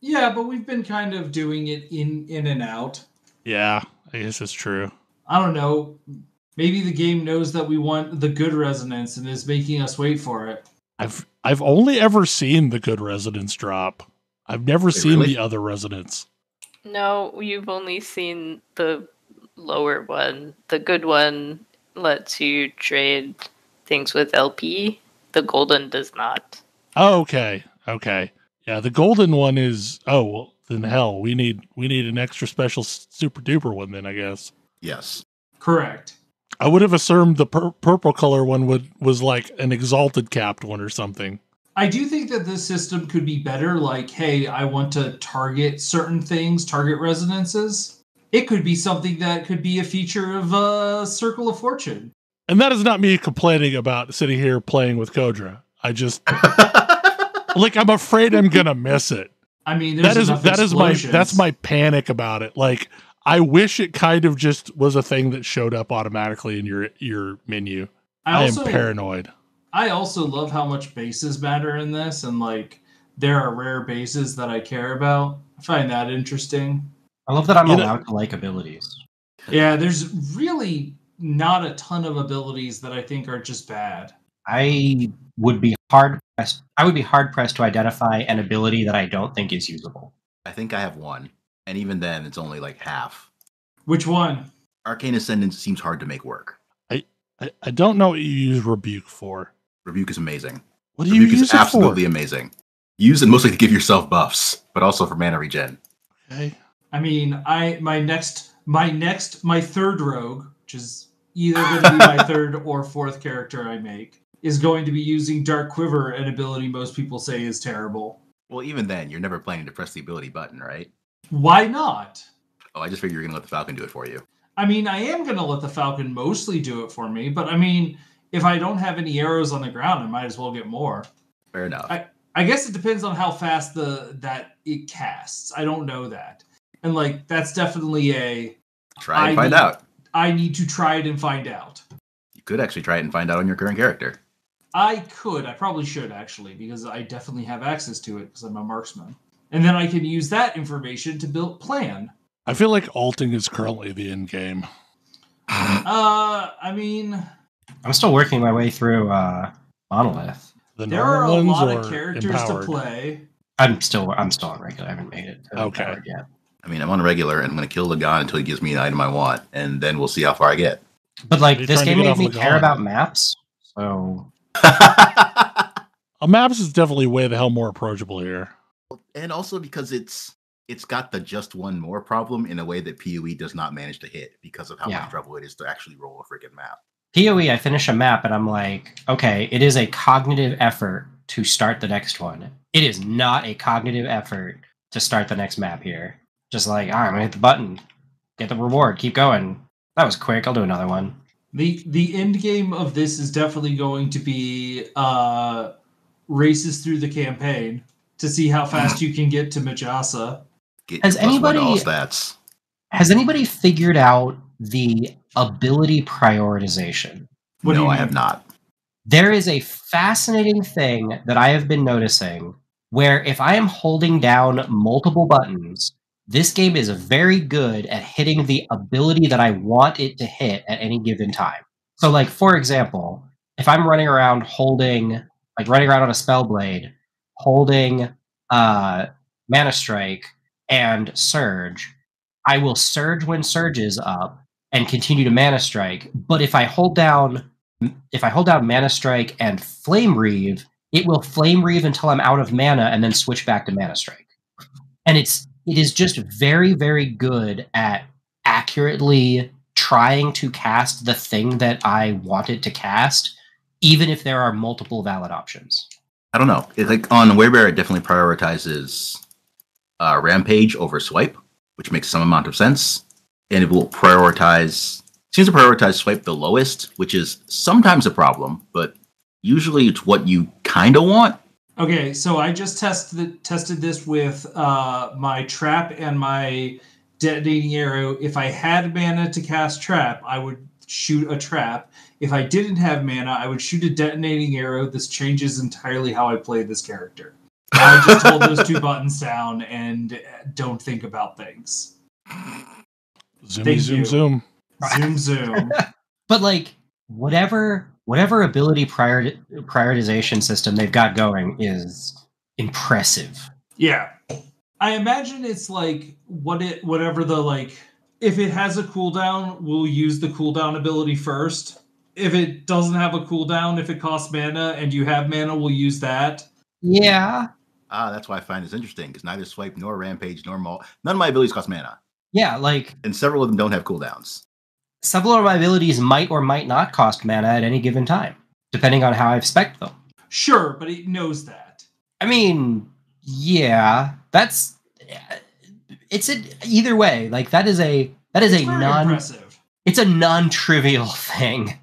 Yeah, but we've been kind of doing it in and out. Yeah, I guess that's true. I don't know. Maybe the game knows that we want the good resonance and is making us wait for it. I've only ever seen the good resonance drop. I've never seen really? the other resonance. No, you've only seen the lower one. The good one lets you trade things with LP. The golden does not. Oh, okay. Yeah, the golden one is. Oh well, then hell, we need an extra special super duper one then, I guess. Yes. Correct. I would have assumed the purple color one was like an exalted capped one or something. I do think that this system could be better. Like, hey, I want to target certain things, target resonances. It could be something that could be a feature of Circle of Fortune. And that is not me complaining about sitting here playing with Kodra. I just like I'm afraid I'm gonna miss it. I mean, that's my panic about it. Like I wish it kind of just was a thing that showed up automatically in your menu. I am paranoid. I also love how much bases matter in this, and like there are rare bases that I care about. I find that interesting. I love that I'm allowed to like abilities. Yeah, there's really not a ton of abilities that I think are just bad. I would be hard pressed to identify an ability that I don't think is usable. I think I have one, and even then, it's only like half. Which one? Arcane Ascendance seems hard to make work. I don't know what you use Rebuke for. Rebuke is amazing. What do you use it for? Rebuke is absolutely amazing. Use it mostly to give yourself buffs, but also for mana regen. Okay. I mean, my third rogue, which is either going to be my third or fourth character I make, is going to be using Dark Quiver, an ability most people say is terrible. Well, even then, you're never planning to press the ability button, right? Why not? Oh, I just figured you're going to let the Falcon do it for you. I mean, I am going to let the Falcon mostly do it for me, but I mean, if I don't have any arrows on the ground, I might as well get more. Fair enough. I guess it depends on how fast that it casts. I don't know that. And like that's definitely a try and find out. I need to try it and find out. You could actually try it and find out on your current character. I probably should actually, because I definitely have access to it because I'm a marksman. And then I can use that information to build plan. I feel like alting is currently the end game. I mean, I'm still working my way through Monolith. There are a lot of characters to play. I'm still on regular. I haven't made it okay yet. I mean, I'm on regular, and I'm going to kill Lagan until he gives me the item I want, and then we'll see how far I get. But like this game made me care about maps, so maps is definitely way the hell more approachable here. And also because it's got the just one more problem in a way that PoE does not manage to hit because of how much trouble it is to actually roll a freaking map. PoE, I finish a map and I'm like, okay, it is a cognitive effort to start the next one. It is not a cognitive effort to start the next map here. Just like, all right, I'm gonna hit the button, get the reward, keep going. That was quick. I'll do another one. The end game of this is definitely going to be races through the campaign to see how fast you can get to Majasa. Has anybody figured out the ability prioritization? No, I have not. There is a fascinating thing that I have been noticing where if I am holding down multiple buttons, this game is very good at hitting the ability that I want it to hit at any given time. So like, for example, if I'm running around on a Spellblade, holding Mana Strike and Surge, I will Surge when Surge is up and continue to Mana Strike. But if I hold down Mana Strike and Flame Reave, it will Flame Reave until I'm out of mana and then switch back to Mana Strike. And it is just very, very good at accurately trying to cast the thing that I want it to cast, even if there are multiple valid options. I don't know. Like on Werebear, it definitely prioritizes Rampage over Swipe, which makes some amount of sense. And it will seems to prioritize Swipe the lowest, which is sometimes a problem, but usually it's what you kind of want. Okay, so I just tested this with my trap and my detonating arrow. If I had mana to cast trap, I would shoot a trap. If I didn't have mana, I would shoot a detonating arrow. This changes entirely how I play this character. I just hold those two buttons down and don't think about things. Zoom. Zoom. But like whatever ability prioritization system they've got going is impressive. Yeah. I imagine it's like whatever the like if it has a cooldown, we'll use the cooldown ability first. If it doesn't have a cooldown, if it costs mana and you have mana, we'll use that. Yeah. That's why I find this interesting, because neither Swipe nor Rampage nor Maul, none of my abilities cost mana. Yeah, like And several of them don't have cooldowns. several of my abilities might or might not cost mana at any given time, depending on how I've spec'd them. Sure, but it knows that. I mean, yeah, either way, like that is a Very impressive. It's a non-trivial thing.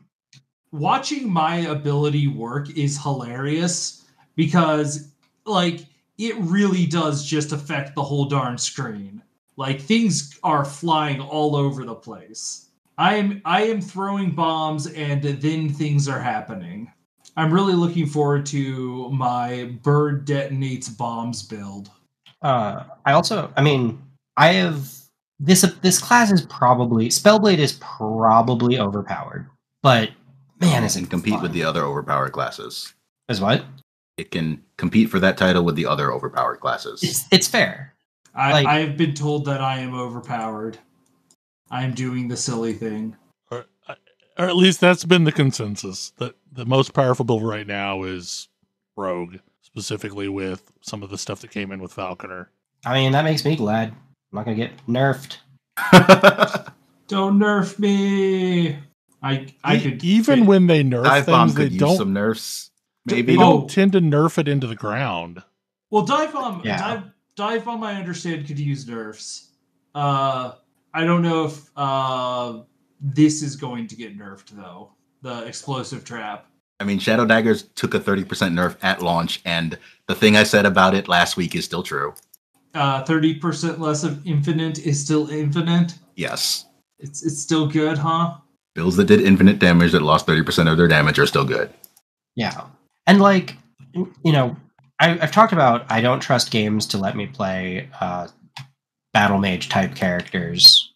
Watching my ability work is hilarious because like it really does just affect the whole darn screen. Like things are flying all over the place. I am throwing bombs and then things are happening. I'm really looking forward to my bird detonates bombs build. I have this class is probably Spellblade is probably overpowered, but man, it can compete with the other overpowered classes. As what? It can compete for that title with the other overpowered classes. It's fair. I've been told that I am overpowered. I'm doing the silly thing. Or at least that's been the consensus. That the most powerful build right now is Rogue, specifically with some of the stuff that came in with Falconer. I mean, that makes me glad. I'm not going to get nerfed. Don't nerf me. I could even when they nerf Dive things, Bomb they could don't use some nerfs. Maybe they don't tend to nerf it into the ground. Well, Dive Bomb, Yeah. Dive Bomb, I understand could use nerfs. I don't know if this is going to get nerfed though. The explosive trap. I mean, Shadow Daggers took a 30% nerf at launch, and the thing I said about it last week is still true. 30% less of infinite is still infinite. Yes. It's still good, huh? Builds that did infinite damage that lost 30% of their damage are still good. Yeah. And like, you know, I've talked about I don't trust games to let me play battle mage type characters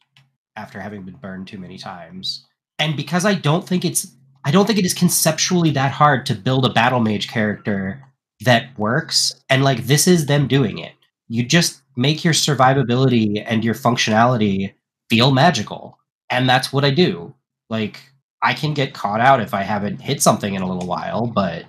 after having been burned too many times. And because I don't think it is conceptually that hard to build a battle mage character that works, and like this is them doing it. You just make your survivability and your functionality feel magical. And that's what I do. Like, I can get caught out if I haven't hit something in a little while, but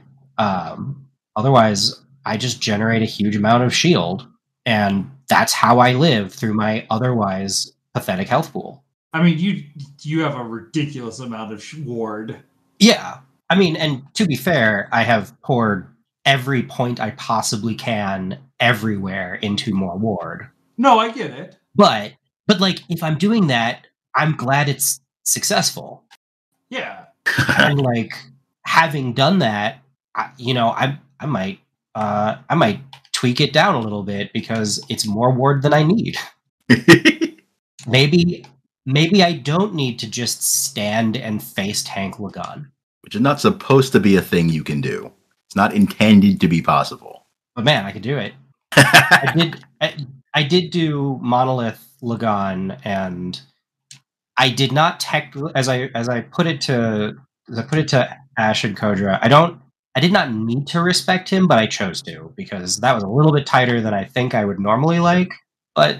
otherwise, I just generate a huge amount of shield, and that's how I live through my otherwise pathetic health pool. I mean, you have a ridiculous amount of ward. Yeah. I mean, and to be fair, I have poured every point I possibly can everywhere into more ward. No, I get it. But like, if I'm doing that, I'm glad it's successful. Yeah. And like, having done that, I might tweak it down a little bit because it's more ward than I need. Maybe I don't need to just stand and face tank Lagan. Which is not supposed to be a thing you can do. It's not intended to be possible. But man, I could do it. I did do Monolith Lagan, and I did not as I put it to Ash and Kodra. I did not need to respect him, but I chose to because that was a little bit tighter than I think I would normally like. But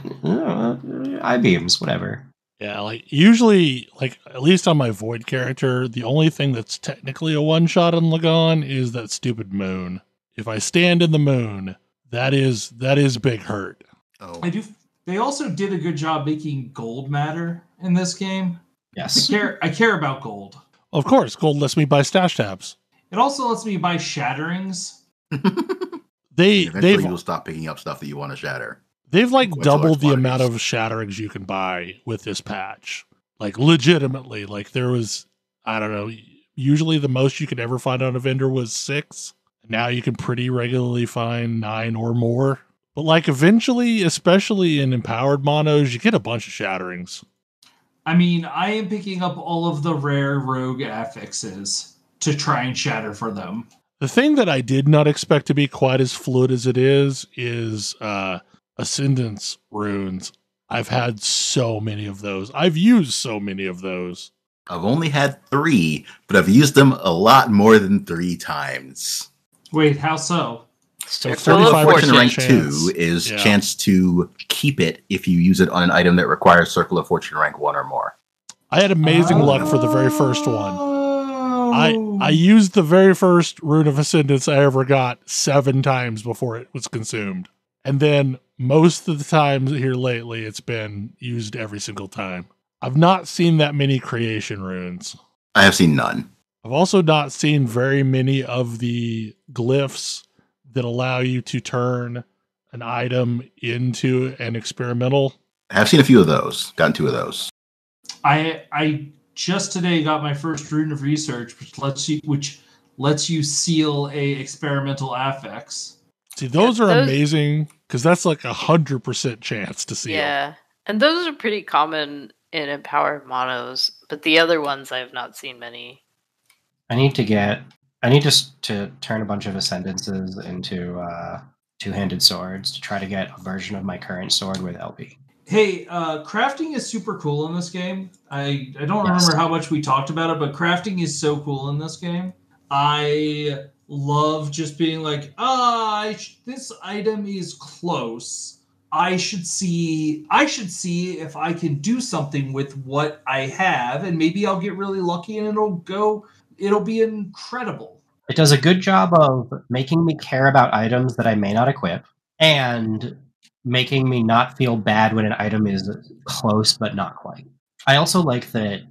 I-beams, whatever. Yeah, like usually, like at least on my Void character, the only thing that's technically a one-shot on Lagan is that stupid moon. If I stand in the moon, that is big hurt. Oh. They also did a good job making gold matter in this game. Yes. I care about gold. Of course, gold lets me buy stash tabs. It also lets me buy shatterings. Eventually you'll stop picking up stuff that you want to shatter. They've like Quite doubled the large amount quantities. of shatterings you can buy with this patch. Like legitimately, like there was, I don't know, usually the most you could ever find on a vendor was 6. Now you can pretty regularly find 9 or more. But like eventually, especially in empowered monos, you get a bunch of shatterings. I mean, I am picking up all of the rare rogue affixes to try and shatter for them. The thing that I did not expect to be quite as fluid as it is Ascendance runes. I've had so many of those. I've used so many of those. I've only had 3, but I've used them a lot more than 3 times. Wait, how so? So Circle of 35% Fortune rank chance. 2 is Yeah. chance to keep it if you use it on an item that requires Circle of Fortune rank 1 or more. I had amazing luck for the very first one. I Oh. used the very first Rune of Ascendance I ever got 7 times before it was consumed. And then most of the times here lately, it's been used every single time. I've not seen that many creation runes. I have seen none. I've also not seen very many of the glyphs that allow you to turn an item into an experimental. I have seen a few of those. Gotten 2 of those. I just today got my first rune of research, which lets you seal a experimental affix. See, those Yeah, are those- amazing because that's like 100% chance to seal. Yeah. And those are pretty common in empowered monos, but the other ones I have not seen many. I need to turn a bunch of ascendances into two-handed swords to try to get a version of my current sword with LP. Hey, crafting is super cool in this game. I don't Yes. remember how much we talked about it, but crafting is so cool in this game. I love just being like, this item is close. I should see if I can do something with what I have, and maybe I'll get really lucky and it'll be incredible. It does a good job of making me care about items that I may not equip, and making me not feel bad when an item is close but not quite. I also like that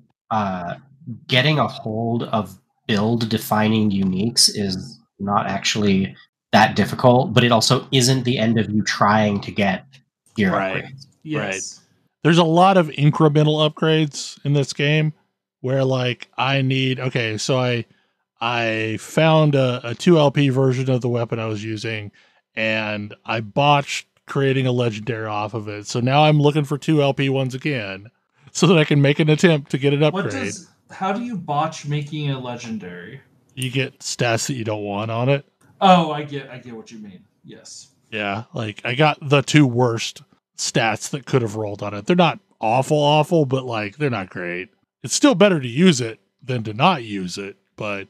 getting a hold of build-defining uniques is not actually that difficult, but it also isn't the end of you trying to get gear Right. upgrades. Yes. There's a lot of incremental upgrades in this game where like I found a 2LP version of the weapon I was using and I botched creating a legendary off of it. So now I'm looking for 2LP ones again so that I can make an attempt to get an upgrade. How do you botch making a legendary? You get stats that you don't want on it. Oh, I get what you mean. Yes. Yeah, like I got the 2 worst stats that could have rolled on it. They're not awful, but like they're not great. It's still better to use it than to not use it, but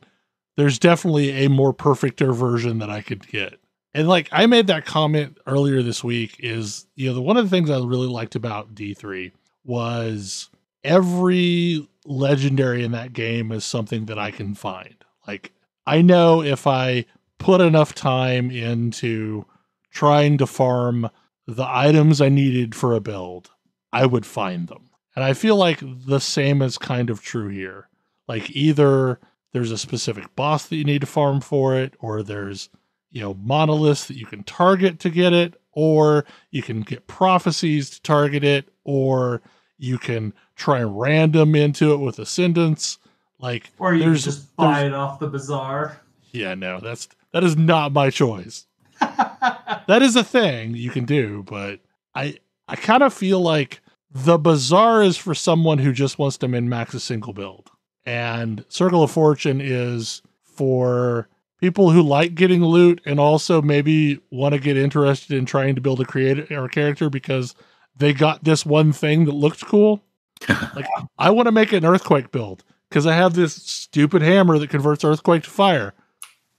there's definitely a more perfecter version that I could get. And like I made that comment earlier this week is, one of the things I really liked about D3 was every legendary in that game is something that I can find. Like I know if I put enough time into trying to farm the items I needed for a build, I would find them. And I feel like the same is kind of true here. Like either there's a specific boss that you need to farm for it, or there's, monoliths that you can target to get it, or you can get prophecies to target it, or you can try and random into it with ascendance. Like, Or you can just buy it off the bazaar. Yeah, no, that is not my choice. That is a thing you can do, but I kind of feel like the bazaar is for someone who just wants to min-max a single build. And Circle of Fortune is for people who like getting loot and also maybe want to get interested in trying to build a character because they got this one thing that looked cool. Like, I want to make an earthquake build because I have this stupid hammer that converts earthquake to fire.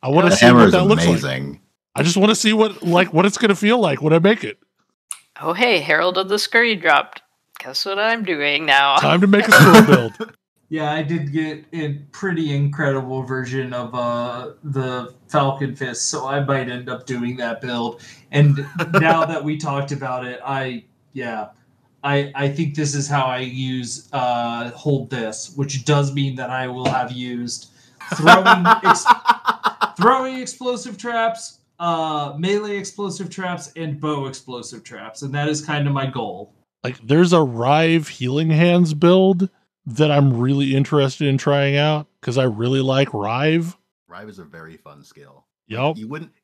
I want to see what that looks like. I just want to see what it's going to feel like when I make it. Oh, hey, Herald of the Scurry dropped. Guess what I'm doing now? Time to make a scroll build. Yeah, I did get a pretty incredible version of the Falcon Fist, so I might end up doing that build. And now that we talked about it, I think this is how I use Hold This, which does mean that I will have used throwing explosive traps, melee explosive traps, and bow explosive traps, and that is kind of my goal. Like, there's a Rive Healing Hands build that I'm really interested in trying out because I really like Rive. Rive is a very fun skill. Yep.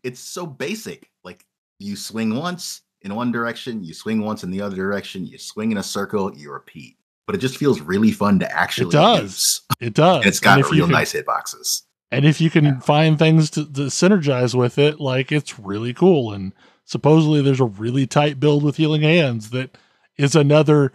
It's so basic. Like, you swing once in one direction, you swing once in the other direction, you swing in a circle, you repeat. But it just feels really fun to actually use. It does. And it's got real nice hitboxes. And if you can find things to synergize with it, like, it's really cool. And supposedly there's a really tight build with Healing Hands that is another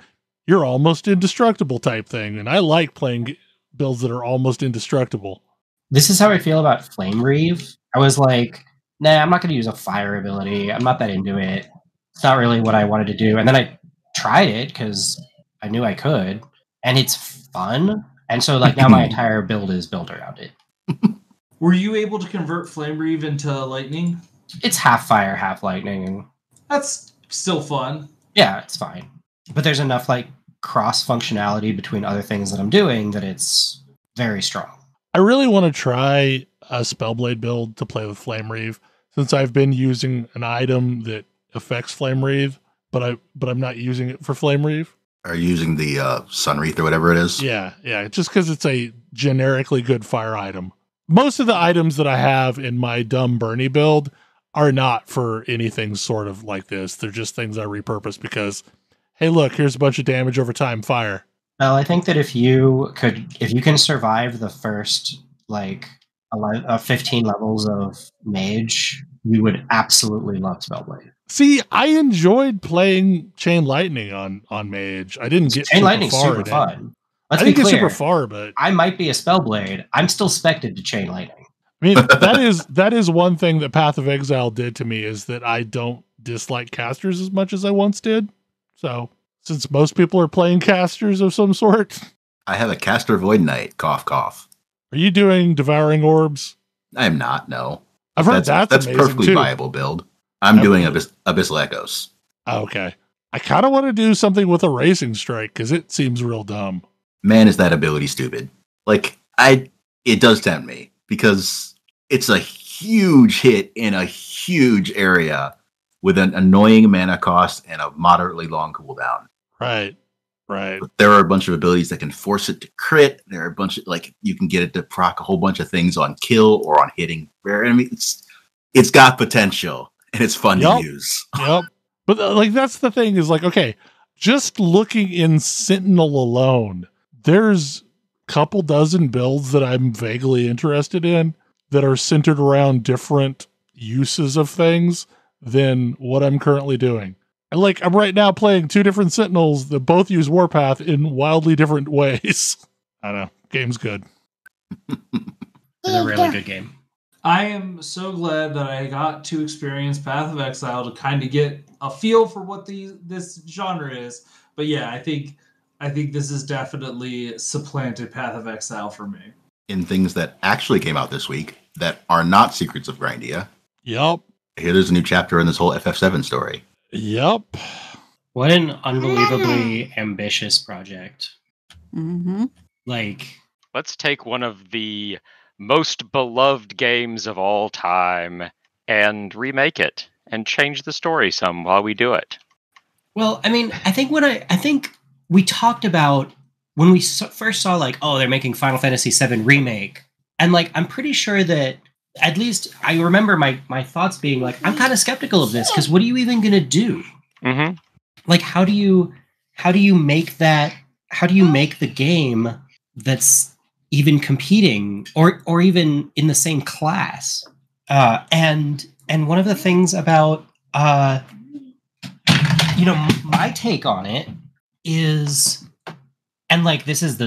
you're almost indestructible type thing. And I like playing builds that are almost indestructible. This is how I feel about Flame Reave. I was like, nah, I'm not going to use a fire ability. I'm not that into it. It's not really what I wanted to do. And then I tried it because I knew I could, and it's fun. And so, like, now my entire build is built around it. Were you able to convert Flame Reave into lightning? It's half fire, half lightning. That's still fun. Yeah, it's fine. But there's enough, like, cross functionality between other things that I'm doing that it's very strong. I really want to try a Spellblade build to play with Flame Reave, since I've been using an item that affects Flame Reave, but I'm not using it for Flame Reave. Are you using the Sunwreath or whatever it is? Yeah, just because it's a generically good fire item. Most of the items that I have in my dumb Bernie build are not for anything sort of like this. They're just things I repurpose because, hey, look, here's a bunch of damage over time, fire. Well, I think that if you can survive the first, like, 15 levels of Mage, you would absolutely love Spellblade. See, I enjoyed playing Chain Lightning on Mage. I didn't get Chain Lightning's far super fun. Let's I be didn't clear. get super far, but I might be a Spellblade. I'm still spec'd to Chain Lightning. I mean, that is one thing that Path of Exile did to me, is that I don't dislike casters as much as I once did. So, since most people are playing casters of some sort. I have a Caster Void Knight, cough, cough. Are you doing Devouring Orbs? I am not, no. I've heard that's amazing perfectly too. viable build. I'm doing Abyssal Echoes. Oh, okay. I kind of want to do something with a Racing Strike, because it seems real dumb. Man, is that ability stupid. Like, it does tempt me, because it's a huge hit in a huge area with an annoying mana cost and a moderately long cooldown. Right. But there are a bunch of abilities that can force it to crit. There are a bunch of, like, you can get it to proc a whole bunch of things on kill or on hitting rare enemies. It's got potential, and it's fun to use. Yep. But like, that's the thing, is like, okay, just looking in Sentinel alone, there's a couple dozen builds that I'm vaguely interested in that are centered around different uses of things than what I'm currently doing. And like, I'm right now playing two different Sentinels that both use Warpath in wildly different ways. I don't know. Game's good. It's a really good game. I am so glad that I got to experience Path of Exile to kind of get a feel for what this genre is. But yeah, I think this is definitely supplanted Path of Exile for me. In things that actually came out this week that are not Secrets of Grindea. Yep. Here, there's a new chapter in this whole FF7 story. Yep. What an unbelievably ambitious project. Mm-hmm. Like, let's take one of the most beloved games of all time and remake it and change the story some while we do it. Well, I mean, I think we talked about when we first saw, like, oh, they're making Final Fantasy VII Remake. And, like, I'm pretty sure that, at least I remember my thoughts being like, I'm kind of skeptical of this, because what are you even going to do? Mm-hmm. Like, how do you make the game that's even competing or even in the same class? And one of the things about, my take on it is, and like, this is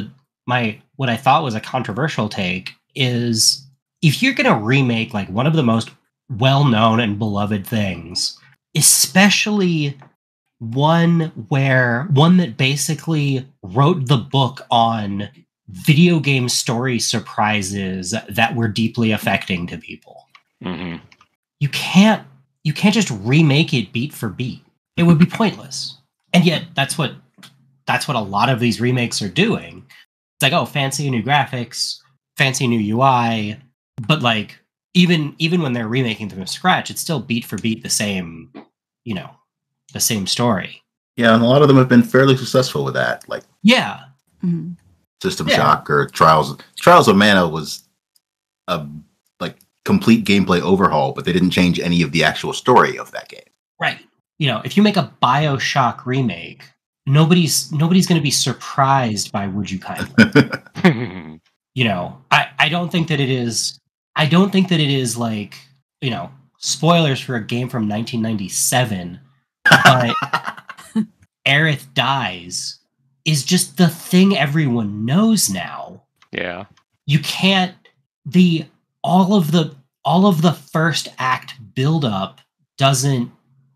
what I thought was a controversial take, is if you're going to remake, like, one of the most well-known and beloved things, especially one that basically wrote the book on video game story surprises that were deeply affecting to people. Mm-hmm. You can't just remake it beat for beat. It would be pointless. And yet that's what a lot of these remakes are doing. It's like, oh, fancy new graphics, fancy new UI, but like, even when they're remaking them from scratch, it's still beat for beat the same story. Yeah, and a lot of them have been fairly successful with that. Like, yeah. Mm-hmm. System Shock or Trials of Mana was a complete gameplay overhaul, but they didn't change any of the actual story of that game. Right. If you make a BioShock remake, nobody's going to be surprised by Would You Kindly. I don't think that it is. I don't think that it is like, spoilers for a game from 1997, but Aerith dies is just the thing everyone knows now. Yeah. You can't all of the first act buildup doesn't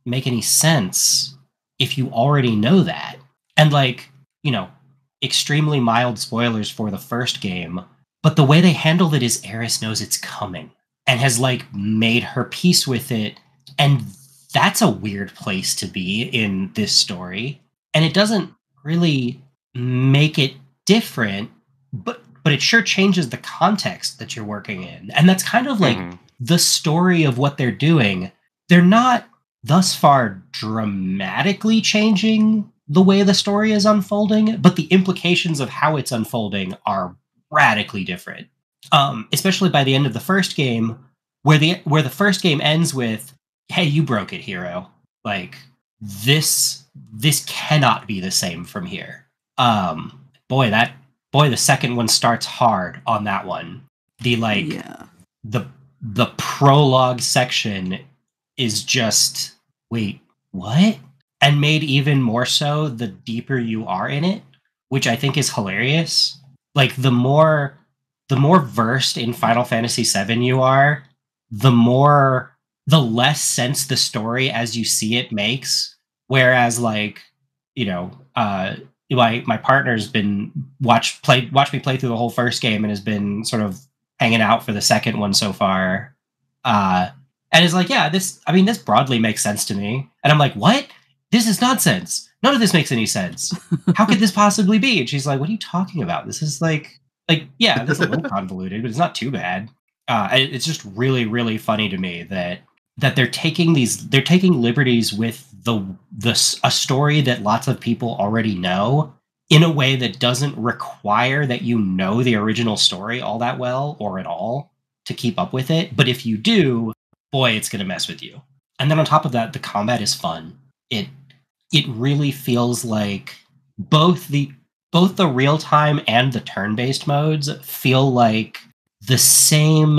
make any sense if you already know that. And like, extremely mild spoilers for the first game, but the way they handled it is Eris knows it's coming and has like made her peace with it. And that's a weird place to be in this story. And it doesn't really make it different, but it sure changes the context that you're working in. And that's kind of like the story of what they're doing. They're not thus far dramatically changing the way the story is unfolding, but the implications of how it's unfolding are radically different. Especially by the end of the first game, where the first game ends with, "Hey, you broke it, hero. Like this cannot be the same from here." The second one starts hard on that one. The prologue section is just, wait, what? And made even more so the deeper you are in it, which I think is hilarious. Like the more versed in Final Fantasy VII you are, the less sense the story as you see it makes. Whereas like, my partner's been watched me play through the whole first game and has been sort of hanging out for the second one so far. And is like, yeah, this broadly makes sense to me. And I'm like, what? This is nonsense. None of this makes any sense. How could this possibly be? And she's like, what are you talking about? This is yeah, this is a little convoluted, but it's not too bad. It's just really, really funny to me that they're taking liberties with a story that lots of people already know in a way that doesn't require that you know the original story all that well or at all to keep up with it. But if you do, boy, it's going to mess with you. And then on top of that, the combat is fun. It really feels like both the real-time and the turn-based modes feel like the same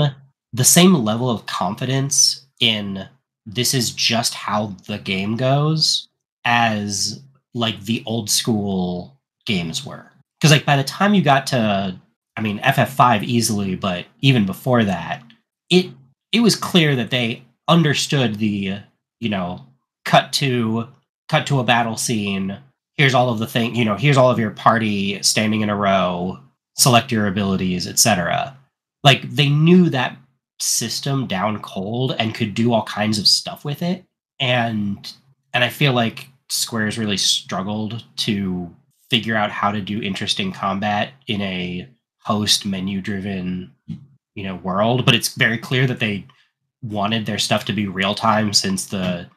level of confidence in this is just how the game goes as like the old school games were. Because like by the time you got to, FF5 easily, but even before that, it was clear that they understood the, cut to a battle scene. Here's all of the thing, here's all of your party standing in a row, select your abilities, etc. Like they knew that system down cold and could do all kinds of stuff with it. And I feel like Square's really struggled to figure out how to do interesting combat in a host menu driven, world. But it's very clear that they wanted their stuff to be real time since the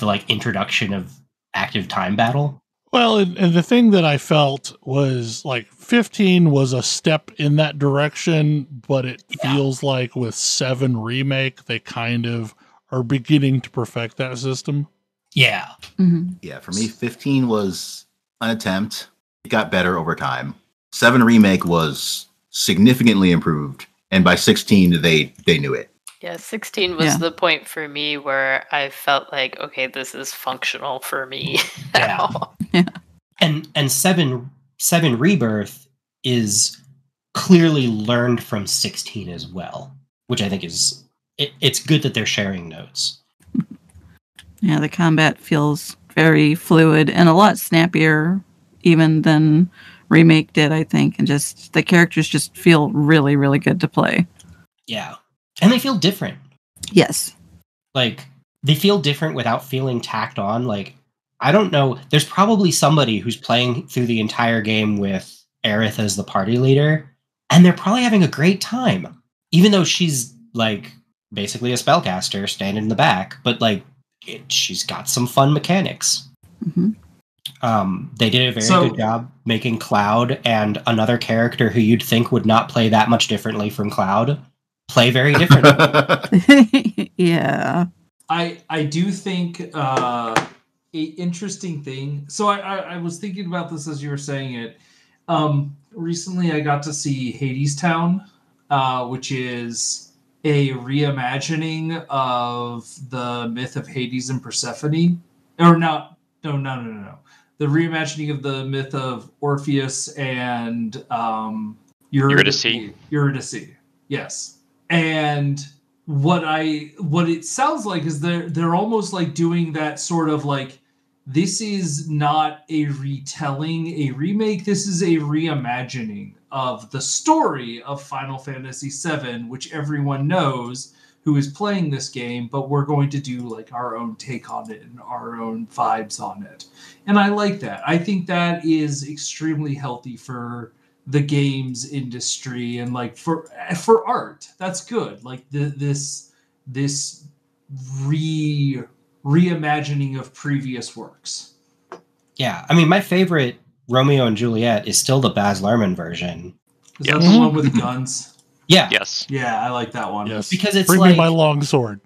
like introduction of active time battle. Well, and the thing that I felt was like 15 was a step in that direction, but it feels like with 7 Remake, they kind of are beginning to perfect that system. Yeah. Mm-hmm. Yeah, for me, 15 was an attempt. It got better over time. 7 Remake was significantly improved, and by 16, they knew it. Yeah, 16 was the point for me where I felt like, okay, this is functional for me now. Yeah. And 7 Rebirth is clearly learned from 16 as well, which I think is it's good that they're sharing notes. Yeah, the combat feels very fluid and a lot snappier even than Remake did, I think, and just the characters just feel really, really good to play. Yeah. And they feel different. Yes. Like, they feel different without feeling tacked on. Like, I don't know. There's probably somebody who's playing through the entire game with Aerith as the party leader, and they're probably having a great time. Even though she's, like, basically a spellcaster standing in the back. But, like, she's got some fun mechanics. Mm-hmm. They did a very good job making Cloud and another character who you'd think would not play that much differently from Cloud play very differently. Yeah. I do think a interesting thing. So I was thinking about this as you were saying it. Recently I got to see Hades Town, which is a reimagining of the myth of Hades and Persephone. Or not. No. The reimagining of the myth of Orpheus and Eurydice. Yes. And what it sounds like is they're almost like doing that sort of like, this is not a retelling, a remake. This is a reimagining of the story of Final Fantasy VII, which everyone knows who is playing this game, but we're going to do like our own take on it and our own vibes on it. And I like that. I think that is extremely healthy for the games industry and like for art. That's good. Like this reimagining of previous works. Yeah, I mean, my favorite Romeo and Juliet is still the Baz Luhrmann version. Is that the one with guns? Yeah. Yes. Yeah, I like that one. Yes. Because it's Bring like, me my long sword.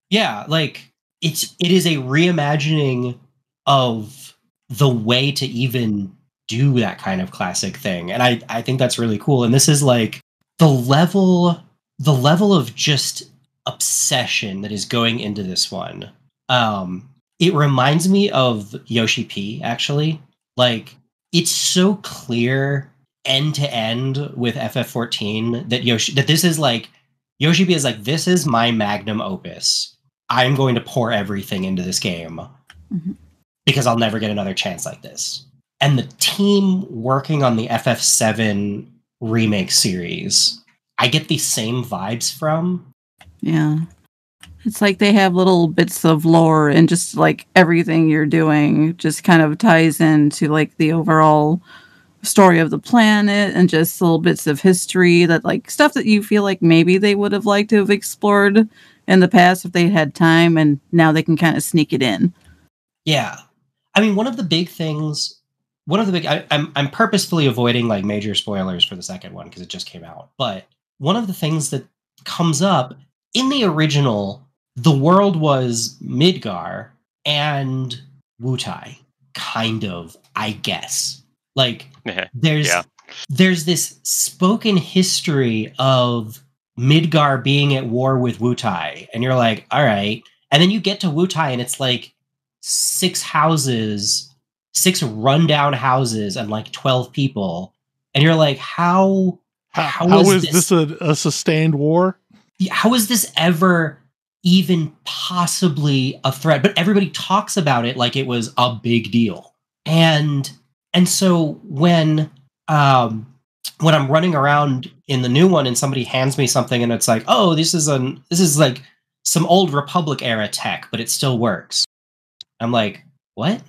Yeah, like it is a reimagining of the way to even do that kind of classic thing. And I think that's really cool. And this is like the level of just obsession that is going into this one. It reminds me of Yoshi P, actually. Like, it's so clear end to end with FF14 that this is like, Yoshi P is like, this is my magnum opus. I'm going to pour everything into this game because I'll never get another chance like this. And the team working on the FF7 remake series, I get the same vibes from. Yeah. It's like they have little bits of lore and just like everything you're doing just kind of ties into like the overall story of the planet and just little bits of history that like stuff that you feel like maybe they would have liked to have explored in the past if they had time, and now they can kind of sneak it in. Yeah. I mean, I'm purposefully avoiding like major spoilers for the second one because it just came out. But one of the things that comes up in the original, the world was Midgar and Wutai, kind of, I guess. Like, there's this spoken history of Midgar being at war with Wutai, and you're like, all right. And then you get to Wutai, and it's like 6 rundown houses, and like 12 people, and you're like, how is this a sustained war? How is this ever even possibly a threat? But everybody talks about it like it was a big deal, and so when I'm running around in the new one and somebody hands me something and it's like, oh, this is like some old Republic era tech, but it still works. I'm like, what?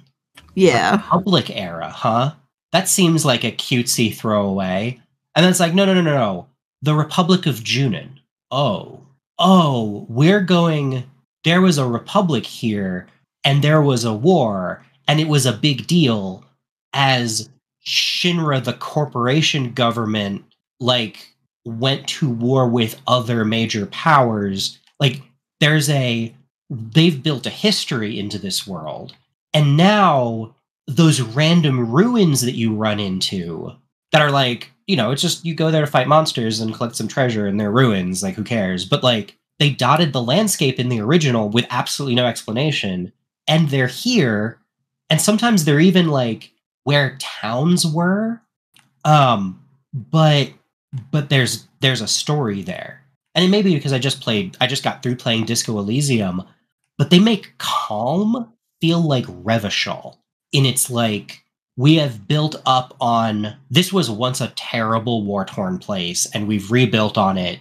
Yeah. Republic era, huh? That seems like a cutesy throwaway. And then it's like, no. The Republic of Junin. Oh, there was a republic here and there was a war and it was a big deal as Shinra, the corporation government, like went to war with other major powers. Like they've built a history into this world. And now those random ruins that you run into that are like, it's just you go there to fight monsters and collect some treasure and they're ruins, like who cares? But like they dotted the landscape in the original with absolutely no explanation. And they're here. And sometimes they're even like where towns were. But there's a story there. And it may be because I just got through playing Disco Elysium, but they make Calm feel like Revachol. In its like, we have built up on, this was once a terrible war-torn place, and we've rebuilt on it.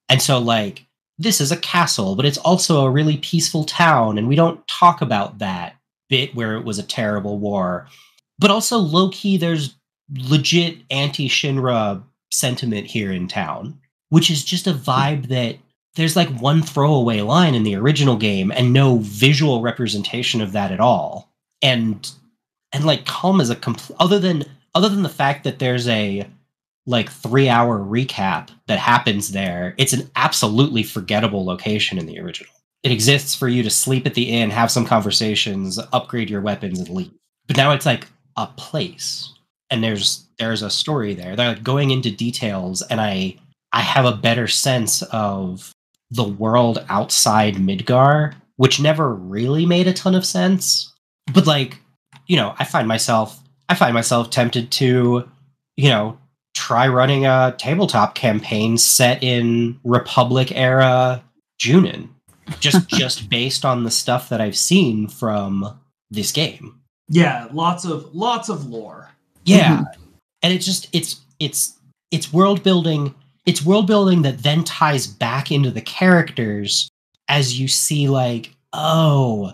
And so like, this is a castle, but it's also a really peaceful town, and we don't talk about that bit where it was a terrible war. But also low-key, there's legit anti-Shinra sentiment here in town, which is just a vibe that there's like one throwaway line in the original game and no visual representation of that at all. And like Calm is other than the fact that there's a like 3-hour recap that happens there, it's an absolutely forgettable location in the original. It exists for you to sleep at the inn, have some conversations, upgrade your weapons, and leave. But now it's like a place, and there's a story there. They're like going into details, and I have a better sense of the world outside Midgar, which never really made a ton of sense. But like, I find myself tempted to, try running a tabletop campaign set in Republic era Junin, just based on the stuff that I've seen from this game. Yeah, lots of lore. Yeah, and it's world building. It's world building that then ties back into the characters as you see, like, oh,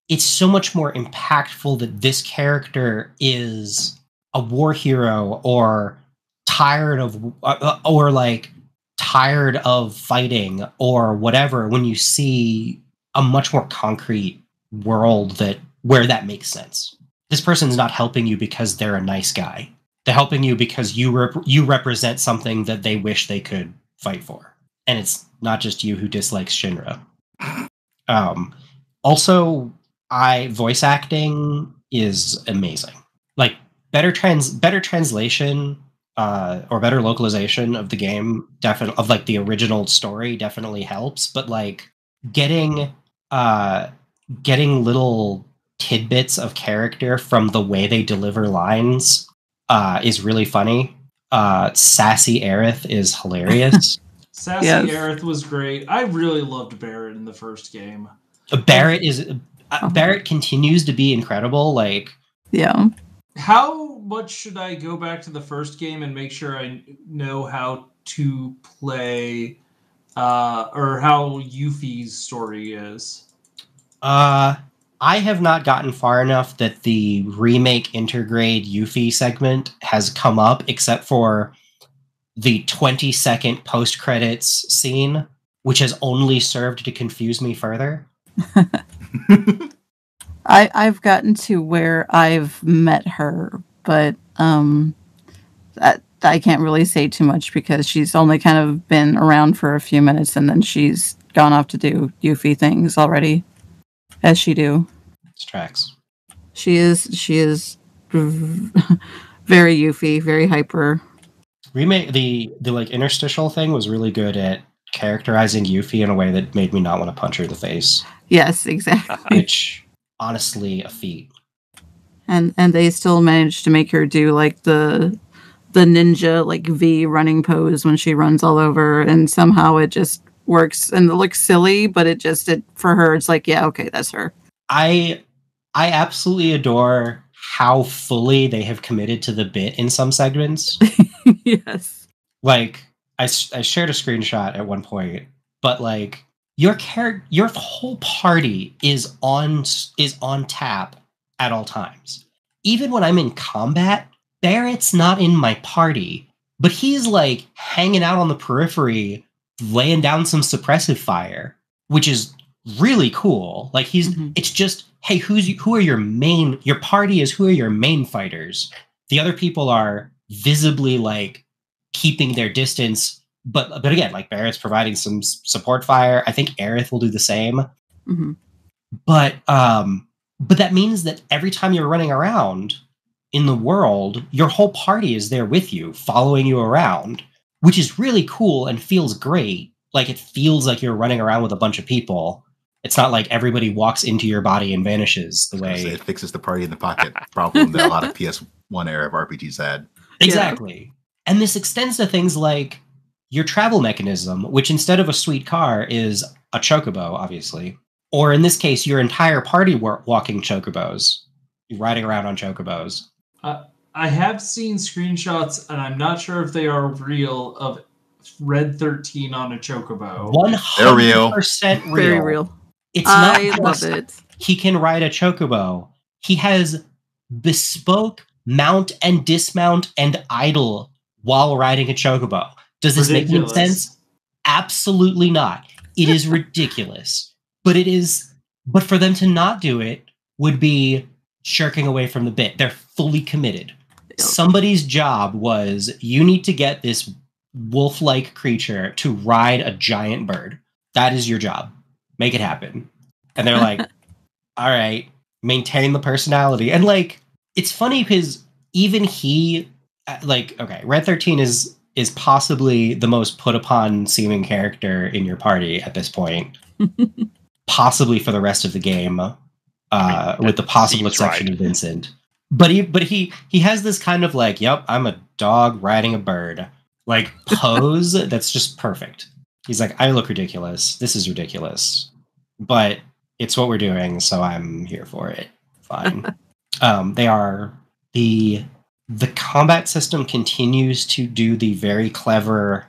it's so much more impactful that this character is a war hero or tired of fighting or whatever when you see a much more concrete world where that makes sense. This person's not helping you because they're a nice guy. They're helping you because you represent something that they wish they could fight for. And it's not just you who dislikes Shinra. Also, voice acting is amazing. Like, better translation or better localization of the game, of like the original story, definitely helps. But like getting little tidbits of character from the way they deliver lines is really funny. Sassy Aerith is hilarious. Sassy Aerith was great. I really loved Barrett in the first game. Barrett continues to be incredible. Like, yeah. How much should I go back to the first game and make sure I know how to play, or how Yuffie's story is? I have not gotten far enough that the remake intergrade Yuffie segment has come up, except for the 20-second post-credits scene, which has only served to confuse me further. I've gotten to where I've met her, but I can't really say too much because she's only kind of been around for a few minutes and then she's gone off to do Yuffie things already, as she do. It's tracks. She is very Yuffie, very hyper. Remake the like interstitial thing was really good at characterizing Yuffie in a way that made me not want to punch her in the face. Yes, exactly. Which, honestly, a feat. And they still managed to make her do like the ninja like V running pose when she runs all over, and somehow it just works and it looks silly, but it for her it's like, yeah, okay, that's her. I absolutely adore how fully they have committed to the bit in some segments. Yes. Like, I shared a screenshot at one point, but like your whole party is on tap at all times. Even when I'm in combat, Barrett's not in my party, but he's like hanging out on the periphery, laying down some suppressive fire, which is really cool. Like it's just, hey, who are your party is who are your main fighters. The other people are visibly like keeping their distance, but again, like Barrett's providing some support fire. I think Aerith will do the same. Mm-hmm. But that means that every time you're running around in the world, your whole party is there with you, following you around, which is really cool and feels great. Like, it feels like you're running around with a bunch of people. It's not like everybody walks into your body and vanishes the way... It fixes the party in the pocket problem that a lot of PS1 era of RPGs had. Exactly. Yeah. And this extends to things like your travel mechanism, which instead of a sweet car is a chocobo, obviously. Or in this case, your entire party walking chocobos. You're riding around on chocobos. I have seen screenshots, and I'm not sure if they are real, of Red 13 on a chocobo. 100% real. Very real. It's not I love it. He can ride a chocobo. He has bespoke mount and dismount and idle while riding a chocobo. Does this make any sense? Absolutely not. It is ridiculous. But for them to not do it would be shirking away from the bit. They're fully committed. Yep. Somebody's job was, you need to get this wolf-like creature to ride a giant bird. That is your job. Make it happen. And they're like, all right, maintain the personality. And like, it's funny because even he, like, okay, Red 13 is possibly the most put upon seeming character in your party at this point. Possibly for the rest of the game, with the possible exception of Vincent. But he has this kind of like, yep, I'm a dog riding a bird. Like, pose that's just perfect. He's like, I look ridiculous. This is ridiculous. But it's what we're doing, so I'm here for it. Fine. They are... The combat system continues to do the very clever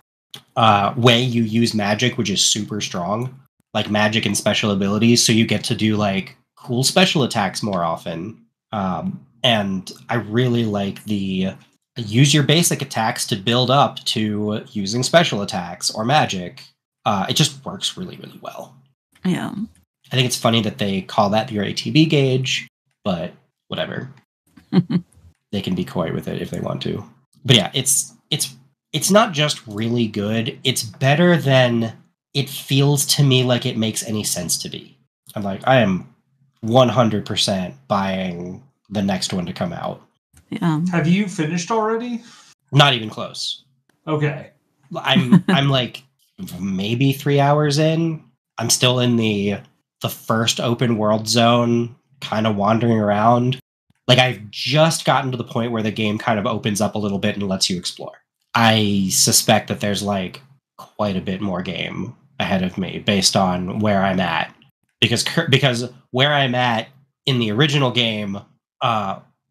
way you use magic, which is super strong. Like, magic and special abilities, so you get to do, like, cool special attacks more often. And I really like the... use your basic attacks to build up to using special attacks or magic. It just works really, really well. Yeah. I think it's funny that they call that your ATB gauge, but whatever. They can be coy with it if they want to. But yeah, it's not just really good. It's better than it feels to me like it makes any sense to be. I'm like, I am 100% buying the next one to come out. Yeah. Have you finished already? Not even close. Okay. I'm like maybe 3 hours in. I'm still in the first open world zone, kind of wandering around. Like, I've just gotten to the point where the game kind of opens up a little bit and lets you explore. I suspect that there's like quite a bit more game ahead of me based on where I'm at. Because where I'm at in the original game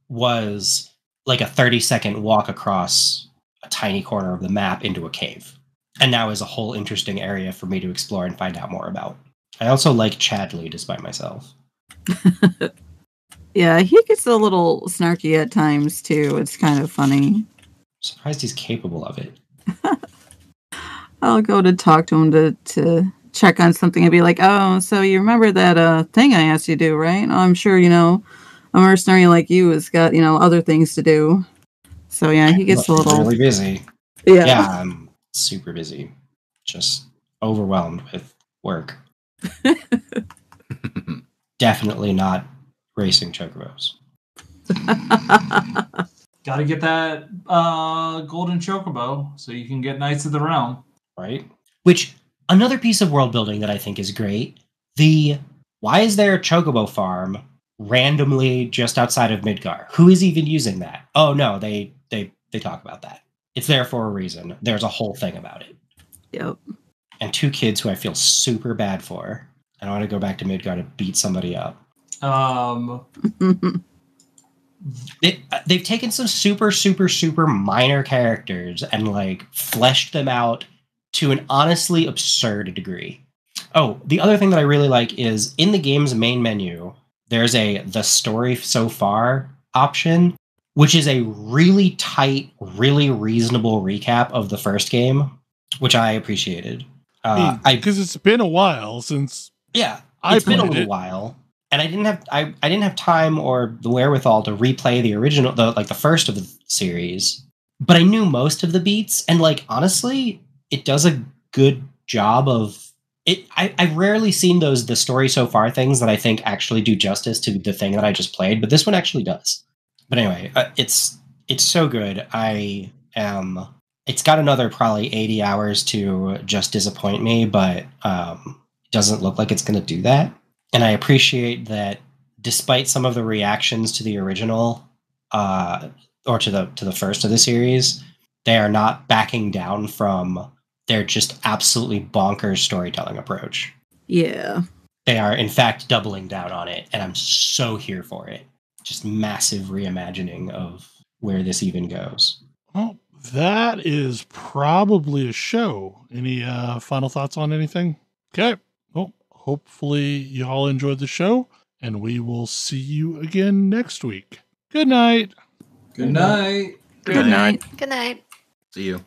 was like a 30-second walk across a tiny corner of the map into a cave. And now is a whole interesting area for me to explore and find out more about. I also like Chadley despite myself. Yeah, he gets a little snarky at times too. It's kind of funny. I'm surprised he's capable of it. I'll go to talk to him to check on something and be like, oh, so you remember that thing I asked you to do, right? I'm sure, a mercenary like you has got, other things to do. So yeah, he gets a little... really busy. Yeah, I'm super busy. Just overwhelmed with work. Definitely not racing chocobos. Got to get that golden chocobo so you can get Knights of the Realm. Right? Which, another piece of world building that I think is great, why is there a chocobo farm randomly just outside of Midgar? Who is even using that? Oh no, they talk about that. It's there for a reason. There's a whole thing about it. Yep. And 2 kids who I feel super bad for. I want to go back to Midgar to beat somebody up. They've taken some super, super, super minor characters and like fleshed them out to an honestly absurd degree. Oh, the other thing that I really like is in the game's main menu, there's the story so far option, which is a really tight, really reasonable recap of the first game, which I appreciated. Because it's been a while since it's been a little while. And I didn't have time or the wherewithal to replay the original, the first of the series. But I knew most of the beats, and like honestly, it does a good job of it. I've rarely seen the story so far things that I think actually do justice to the thing that I just played, but this one actually does. But anyway, it's so good. It's got another probably 80 hours to just disappoint me, but it doesn't look like it's going to do that. And I appreciate that despite some of the reactions to the original or to the first of the series, they are not backing down from their just absolutely bonkers storytelling approach. Yeah. They are, in fact, doubling down on it, and I'm so here for it. Just massive reimagining of where this even goes. Well, that is probably a show. Any final thoughts on anything? Okay. Well, hopefully you all enjoyed the show, and we will see you again next week. Good night. Good night. Good night. Good night. See you.